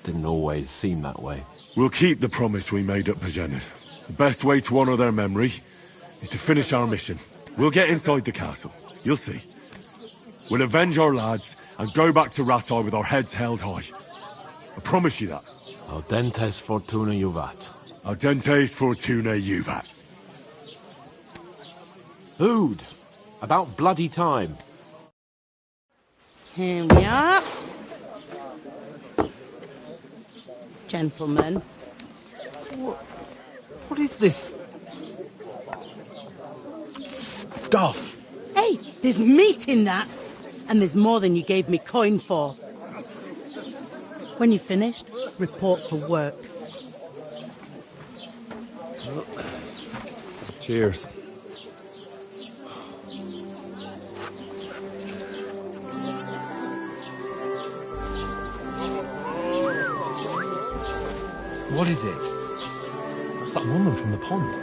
didn't always seem that way. We'll keep the promise we made at Pagenis. The best way to honour their memory is to finish our mission. We'll get inside the castle. You'll see. We'll avenge our lads and go back to Rattay with our heads held high. I promise you that. Audentes fortuna juvat. Audentes fortuna juvat. Food. About bloody time. Here we are. Gentlemen. What is this stuff? Hey, there's meat in that. And there's more than you gave me coin for. When you're finished, report for work. Cheers. What is it? That's that woman from the pond.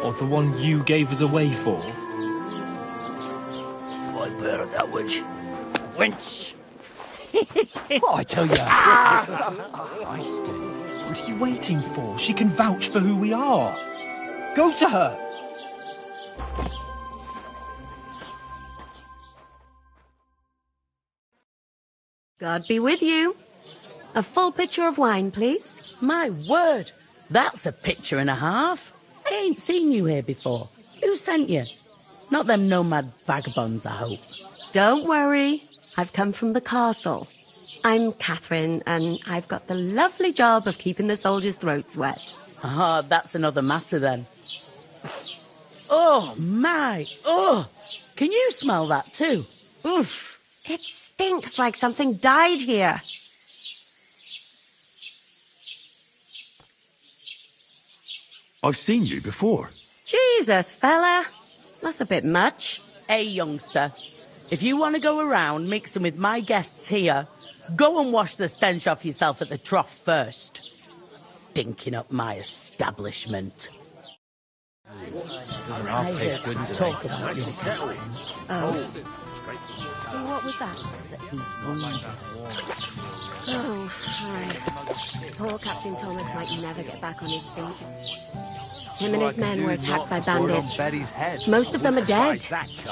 Or the one you gave us away for? I bear that wench. Wench! What I tell you? What are you waiting for? She can vouch for who we are. Go to her. God be with you. A full pitcher of wine, please. My word, that's a pitcher and a half. I ain't seen you here before. Who sent you? Not them nomad vagabonds, I hope. Don't worry. I've come from the castle. I'm Catherine, and I've got the lovely job of keeping the soldiers' throats wet. Ah, that's another matter then. Oh, my. Oh, can you smell that too? Oof. It stinks like something died here. I've seen you before. Jesus, fella. That's a bit much. Hey, youngster. If you want to go around mixing with my guests here, go and wash the stench off yourself at the trough first. Stinking up my establishment. Doesn't half taste good today. Talk about your Oh. What was that? Oh, hi. Poor Captain Thomas might never get back on his feet. Him and his men were attacked by bandits. Most of them are dead.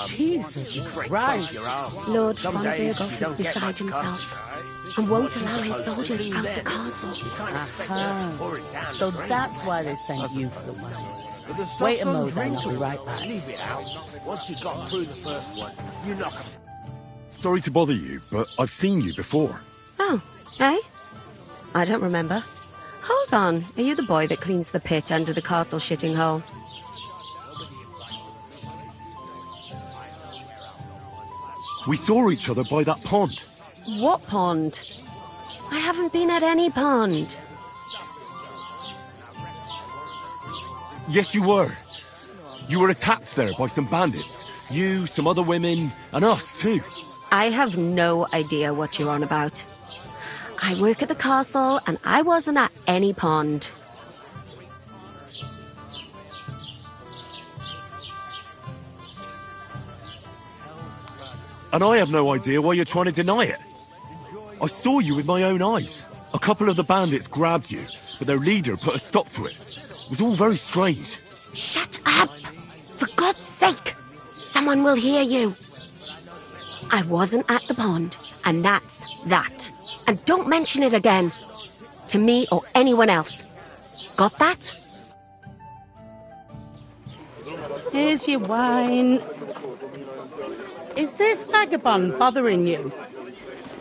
Jesus Christ. Lord von Berghoff is beside himself and won't allow his soldiers out the castle. Aha. So that's why they sent you for the wine. Wait a moment, then I'll be right back. Leave it out. Once you got through the first one, you knock 'em. Sorry to bother you, but I've seen you before. Oh, eh? I don't remember. Hold on, are you the boy that cleans the pit under the castle shitting hole? We saw each other by that pond. What pond? I haven't been at any pond. Yes, you were. You were attacked there by some bandits. You, some other women, and us too. I have no idea what you're on about. I work at the castle, and I wasn't at any pond. And I have no idea why you're trying to deny it. I saw you with my own eyes. A couple of the bandits grabbed you, but their leader put a stop to it. It was all very strange. Shut up! For God's sake! Someone will hear you. I wasn't at the pond, and that's that. And don't mention it again. To me or anyone else. Got that? Here's your wine. Is this vagabond bothering you?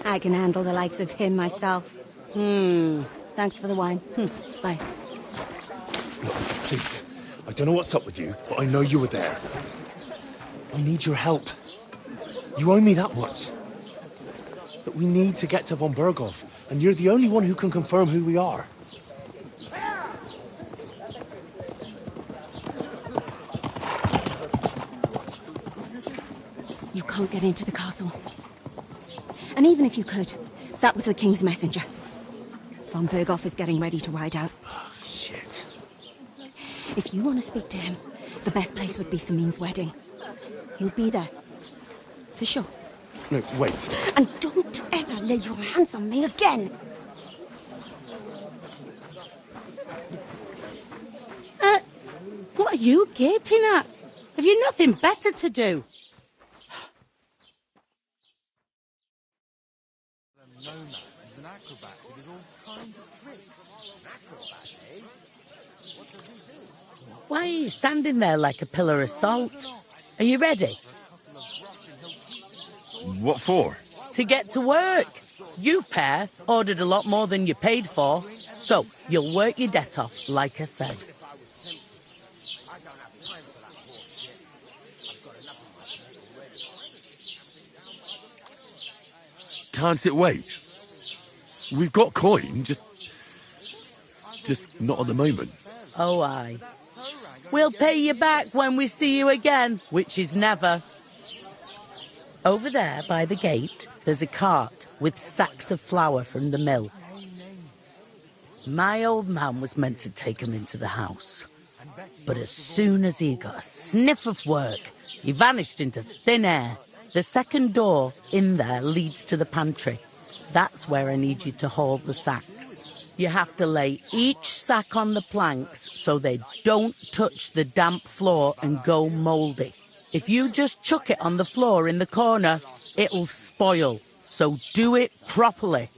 I can handle the likes of him myself. Thanks for the wine. Bye. Please, I don't know what's up with you, but I know you were there. I need your help. You owe me that much. But we need to get to von Berghoff, and you're the only one who can confirm who we are. You can't get into the castle. And even if you could, that was the King's messenger. Von Berghoff is getting ready to ride out. Oh, shit. If you want to speak to him, the best place would be Samin's wedding. He'll be there. For sure. No, wait. And don't ever lay your hands on me again! What are you gaping at? Have you nothing better to do? Why are you standing there like a pillar of salt? Are you ready? What for? To get to work. You pair ordered a lot more than you paid for, so you'll work your debt off, like I said. Can't it wait? We've got coin, just not at the moment. Oh, aye. We'll pay you back when we see you again, which is never. Over there, by the gate, there's a cart with sacks of flour from the mill. My old man was meant to take 'em into the house. But as soon as he got a sniff of work, he vanished into thin air. The second door in there leads to the pantry. That's where I need you to haul the sacks. You have to lay each sack on the planks so they don't touch the damp floor and go mouldy. If you just chuck it on the floor in the corner, it'll spoil. So do it properly.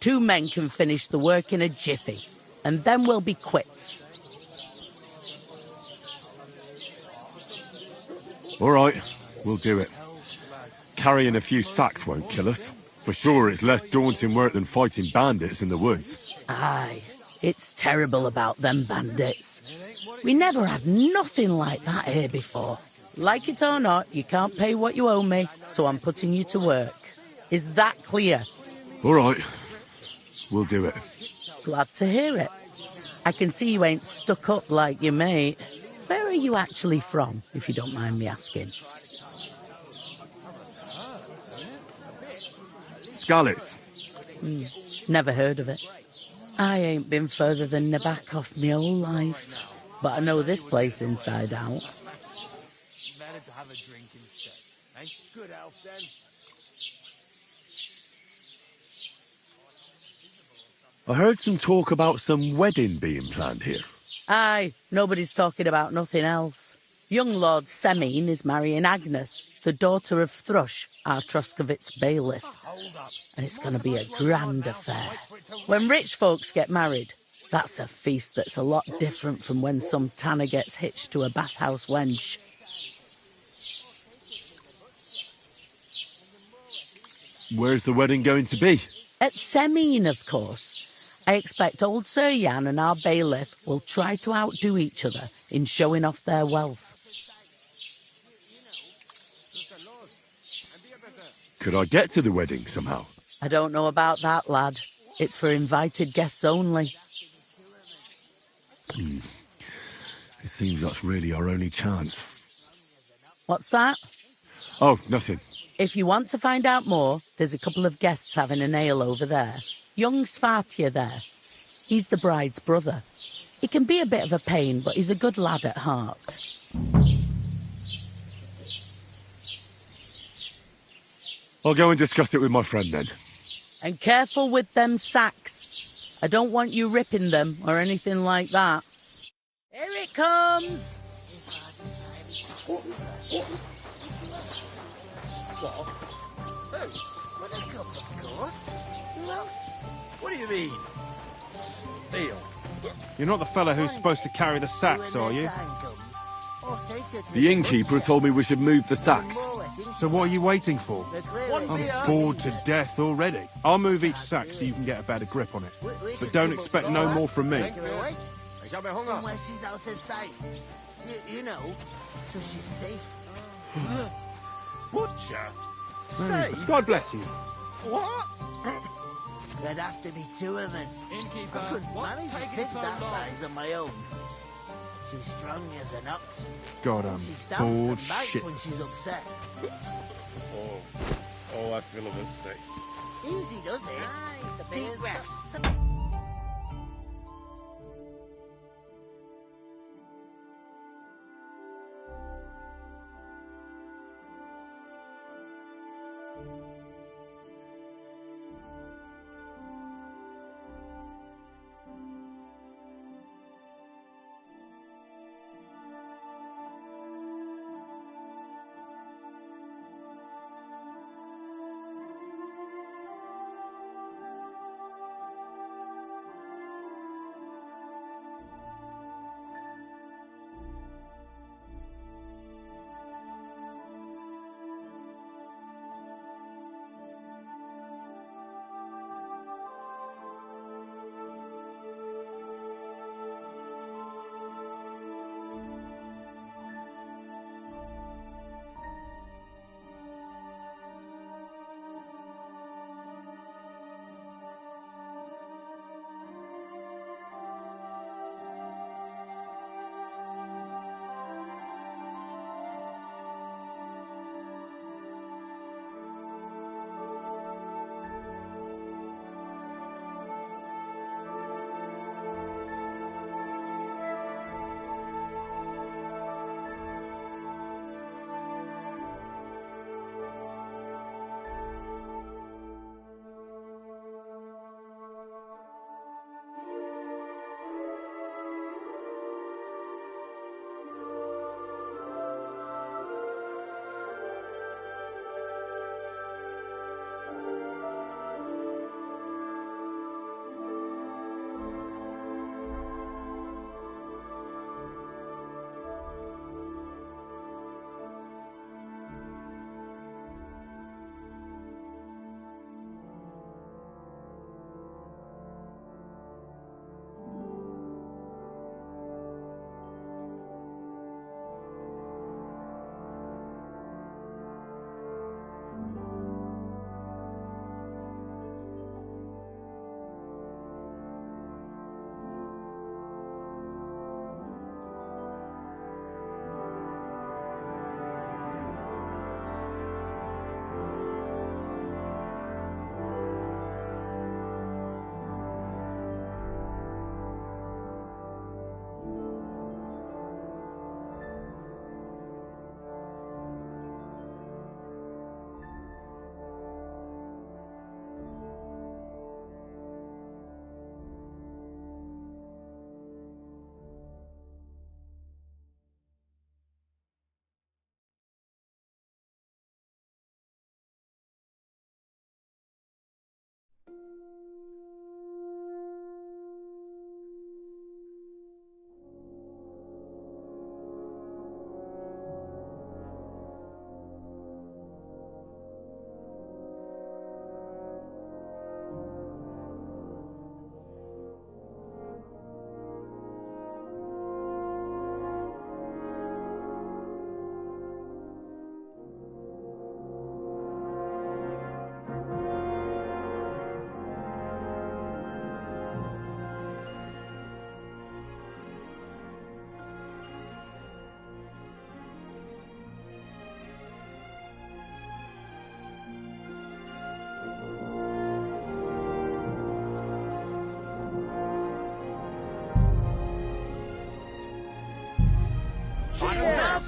2 men can finish the work in a jiffy, and then we'll be quits. All right, we'll do it. Carrying a few sacks won't kill us. For sure, it's less daunting work than fighting bandits in the woods. Aye, it's terrible about them bandits. We never had nothing like that here before. Like it or not, you can't pay what you owe me, so I'm putting you to work. Is that clear? All right, we'll do it. Glad to hear it. I can see you ain't stuck up like your mate. Where are you actually from, if you don't mind me asking? Scallis. Never heard of it. I ain't been further than Nabakov my whole life, but I know this place inside out. Better to have a drink instead. Eh? Good health, then. I heard some talk about some wedding being planned here. Aye, nobody's talking about nothing else. Young Lord Semine is marrying Agnes, the daughter of Thrush, our Troskovitz bailiff. And it's going to be a grand affair. When rich folks get married, that's a feast that's a lot different from when some tanner gets hitched to a bathhouse wench. Where's the wedding going to be? At Semine, of course. I expect old Sir Jan and our bailiff will try to outdo each other in showing off their wealth. Could I get to the wedding somehow? I don't know about that, lad. It's for invited guests only. It seems that's really our only chance. What's that? Oh, nothing. If you want to find out more, there's a couple of guests having an ale over there. Young Svartje there. He's the bride's brother. He can be a bit of a pain, but he's a good lad at heart. I'll go and discuss it with my friend then. And careful with them sacks. I don't want you ripping them or anything like that. Here it comes! What? Well, they come, of course. Who else? What do you mean? Deal. You're not the fella who's supposed to carry the sacks, are you? The innkeeper told me we should move the sacks. So what are you waiting for? I'm bored to death already. I'll move each sack so you can get a better grip on it. But don't expect no more from me. Somewhere she's out of sight. You know, so she's safe. Butcher? God bless you. What? There'd have to be 2 of us. Innkeeper, I couldn't what's manage to taking pick so that long? size on my own. She's strong as an ox. God, I'm She stamps bored and bites shit. when she's upset. Oh, I feel a bit sick. Easy does it. Deep breaths.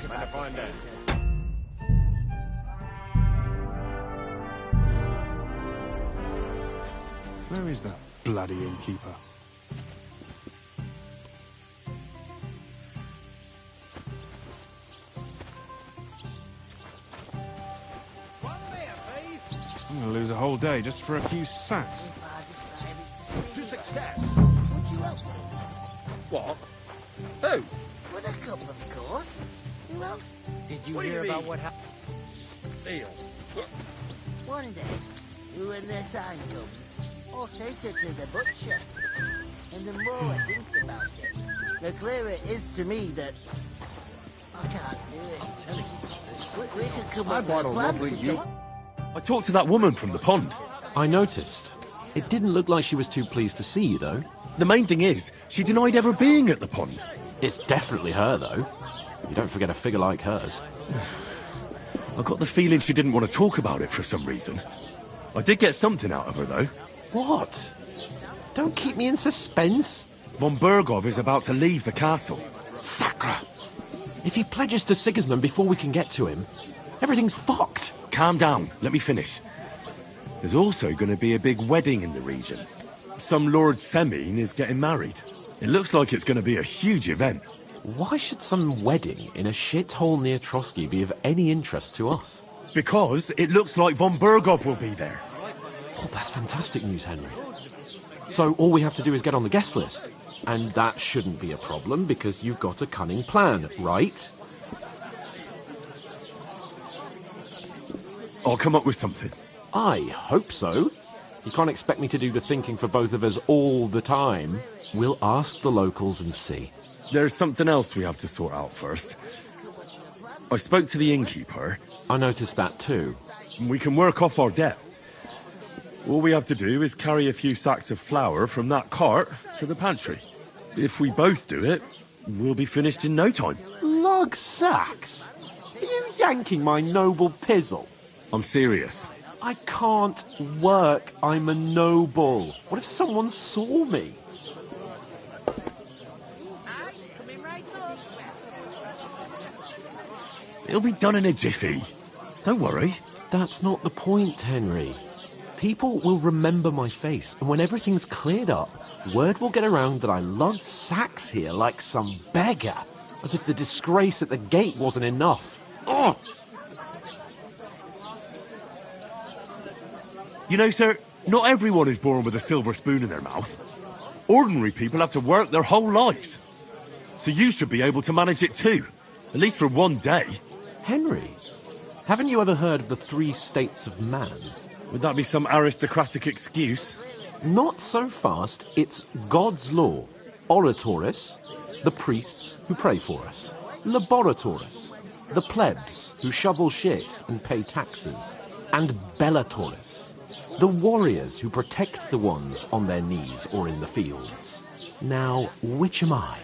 Better find out. Where is that bloody innkeeper? I'm gonna lose a whole day just for a few sacks. To success. What? Who? With a cup, of course. Who else? Did you What do you hear about mean? what happened? Deal. One day, when their time comes, I'll take her to the butcher. And the more I think about it, the clearer it is to me that I can't do it. I'm telling you, we could come up with a plan to take... I talked to that woman from the pond. I noticed. It didn't look like she was too pleased to see you, though. The main thing is, she denied ever being at the pond. It's definitely her, though. You don't forget a figure like hers. I got the feeling she didn't want to talk about it for some reason. I did get something out of her, though. What? Don't keep me in suspense. Von Bergov is about to leave the castle. Sacre! If he pledges to Sigismund before we can get to him, everything's fucked. Calm down. Let me finish. There's also going to be a big wedding in the region. Some Lord Semine is getting married. It looks like it's going to be a huge event. Why should some wedding in a shithole near Trotsky be of any interest to us? Because it looks like Von Bergov will be there. Oh, that's fantastic news, Henry. So all we have to do is get on the guest list. And that shouldn't be a problem because you've got a cunning plan, right? I'll come up with something. I hope so. You can't expect me to do the thinking for both of us all the time. We'll ask the locals and see. There's something else we have to sort out first. I spoke to the innkeeper. I noticed that too. We can work off our debt. All we have to do is carry a few sacks of flour from that cart to the pantry. If we both do it, we'll be finished in no time. Lug sacks? Are you yanking my noble pizzle? I'm serious. I can't work. I'm a noble. What if someone saw me? It'll be done in a jiffy. Don't worry. That's not the point, Henry. People will remember my face, and when everything's cleared up, word will get around that I lugged sacks here like some beggar, as if the disgrace at the gate wasn't enough. Oh! You know, sir, not everyone is born with a silver spoon in their mouth. Ordinary people have to work their whole lives. So you should be able to manage it too, at least for one day. Henry, haven't you ever heard of the 3 states of man? Would that be some aristocratic excuse? Not so fast. It's God's law. Oratoris, the priests who pray for us. Laboratoris, the plebs who shovel shit and pay taxes. And Bellatoris, the warriors who protect the ones on their knees or in the fields. Now, which am I?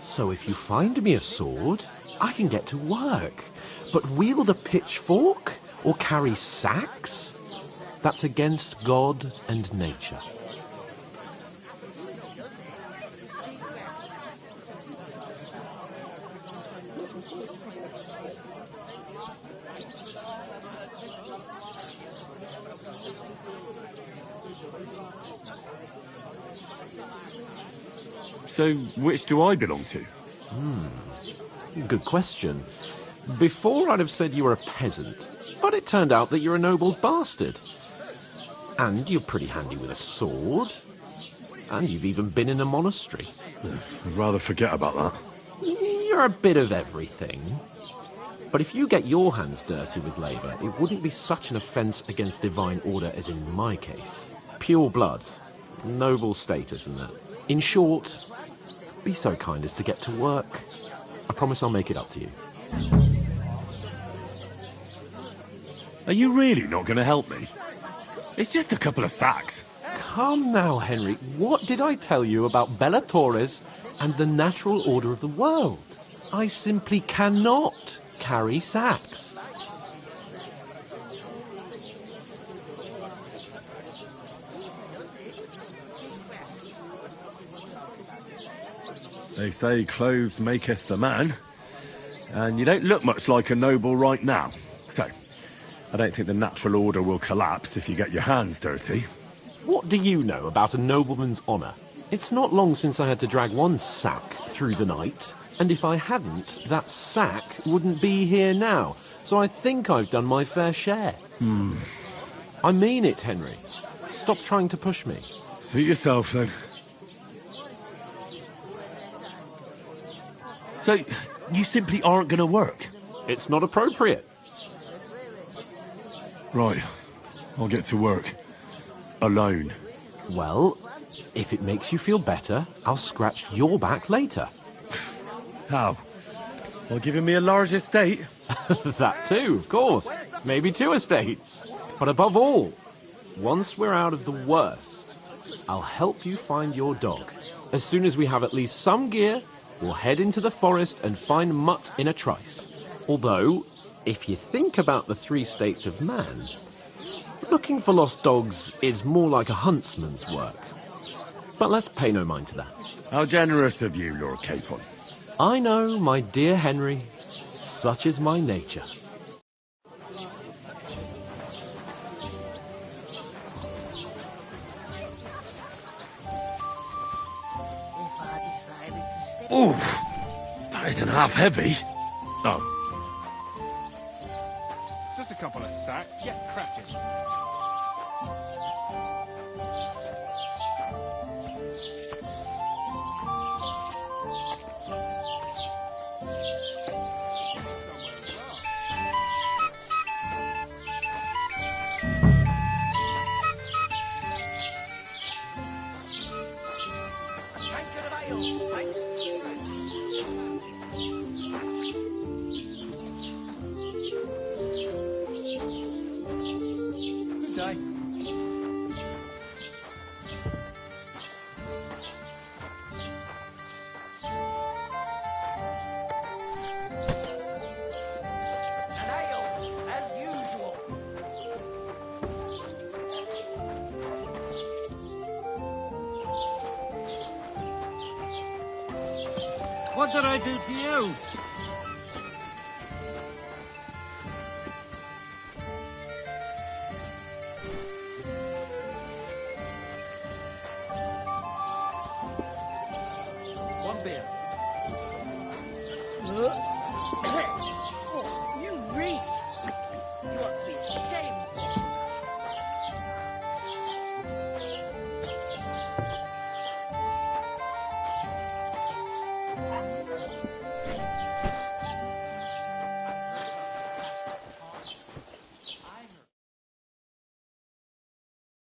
So if you find me a sword, I can get to work. But wield a pitchfork or carry sacks? That's against God and nature. So, which do I belong to? Good question. Before I'd have said you were a peasant, but it turned out that you're a noble's bastard. And you're pretty handy with a sword. And you've even been in a monastery. I'd rather forget about that. You're a bit of everything. But if you get your hands dirty with labour, it wouldn't be such an offence against divine order as in my case. Pure blood, noble status and that. In short, be so kind as to get to work. I promise I'll make it up to you. Are you really not going to help me? It's just a couple of sacks. Come now, Henry. What did I tell you about Bellatoris and the natural order of the world? I simply cannot carry sacks. They say clothes maketh the man. And you don't look much like a noble right now. So, I don't think the natural order will collapse if you get your hands dirty. What do you know about a nobleman's honour? It's not long since I had to drag one sack through the night, and if I hadn't, that sack wouldn't be here now. So I think I've done my fair share. I mean it, Henry. Stop trying to push me. Suit yourself, then. So, you simply aren't going to work? It's not appropriate. Right. I'll get to work. Alone. Well, if it makes you feel better, I'll scratch your back later. How? While giving me a large estate? That too, of course. Maybe 2 estates. But above all, once we're out of the worst, I'll help you find your dog. As soon as we have at least some gear, we'll head into the forest and find Mutt in a trice. Although, if you think about the 3 states of man, looking for lost dogs is more like a huntsman's work. But let's pay no mind to that. How generous of you, Lord Capon. I know, my dear Henry. Such is my nature. Oof! That isn't half heavy. Oh. It's just a couple of sacks. Get cracking. What did I do to you? One beer.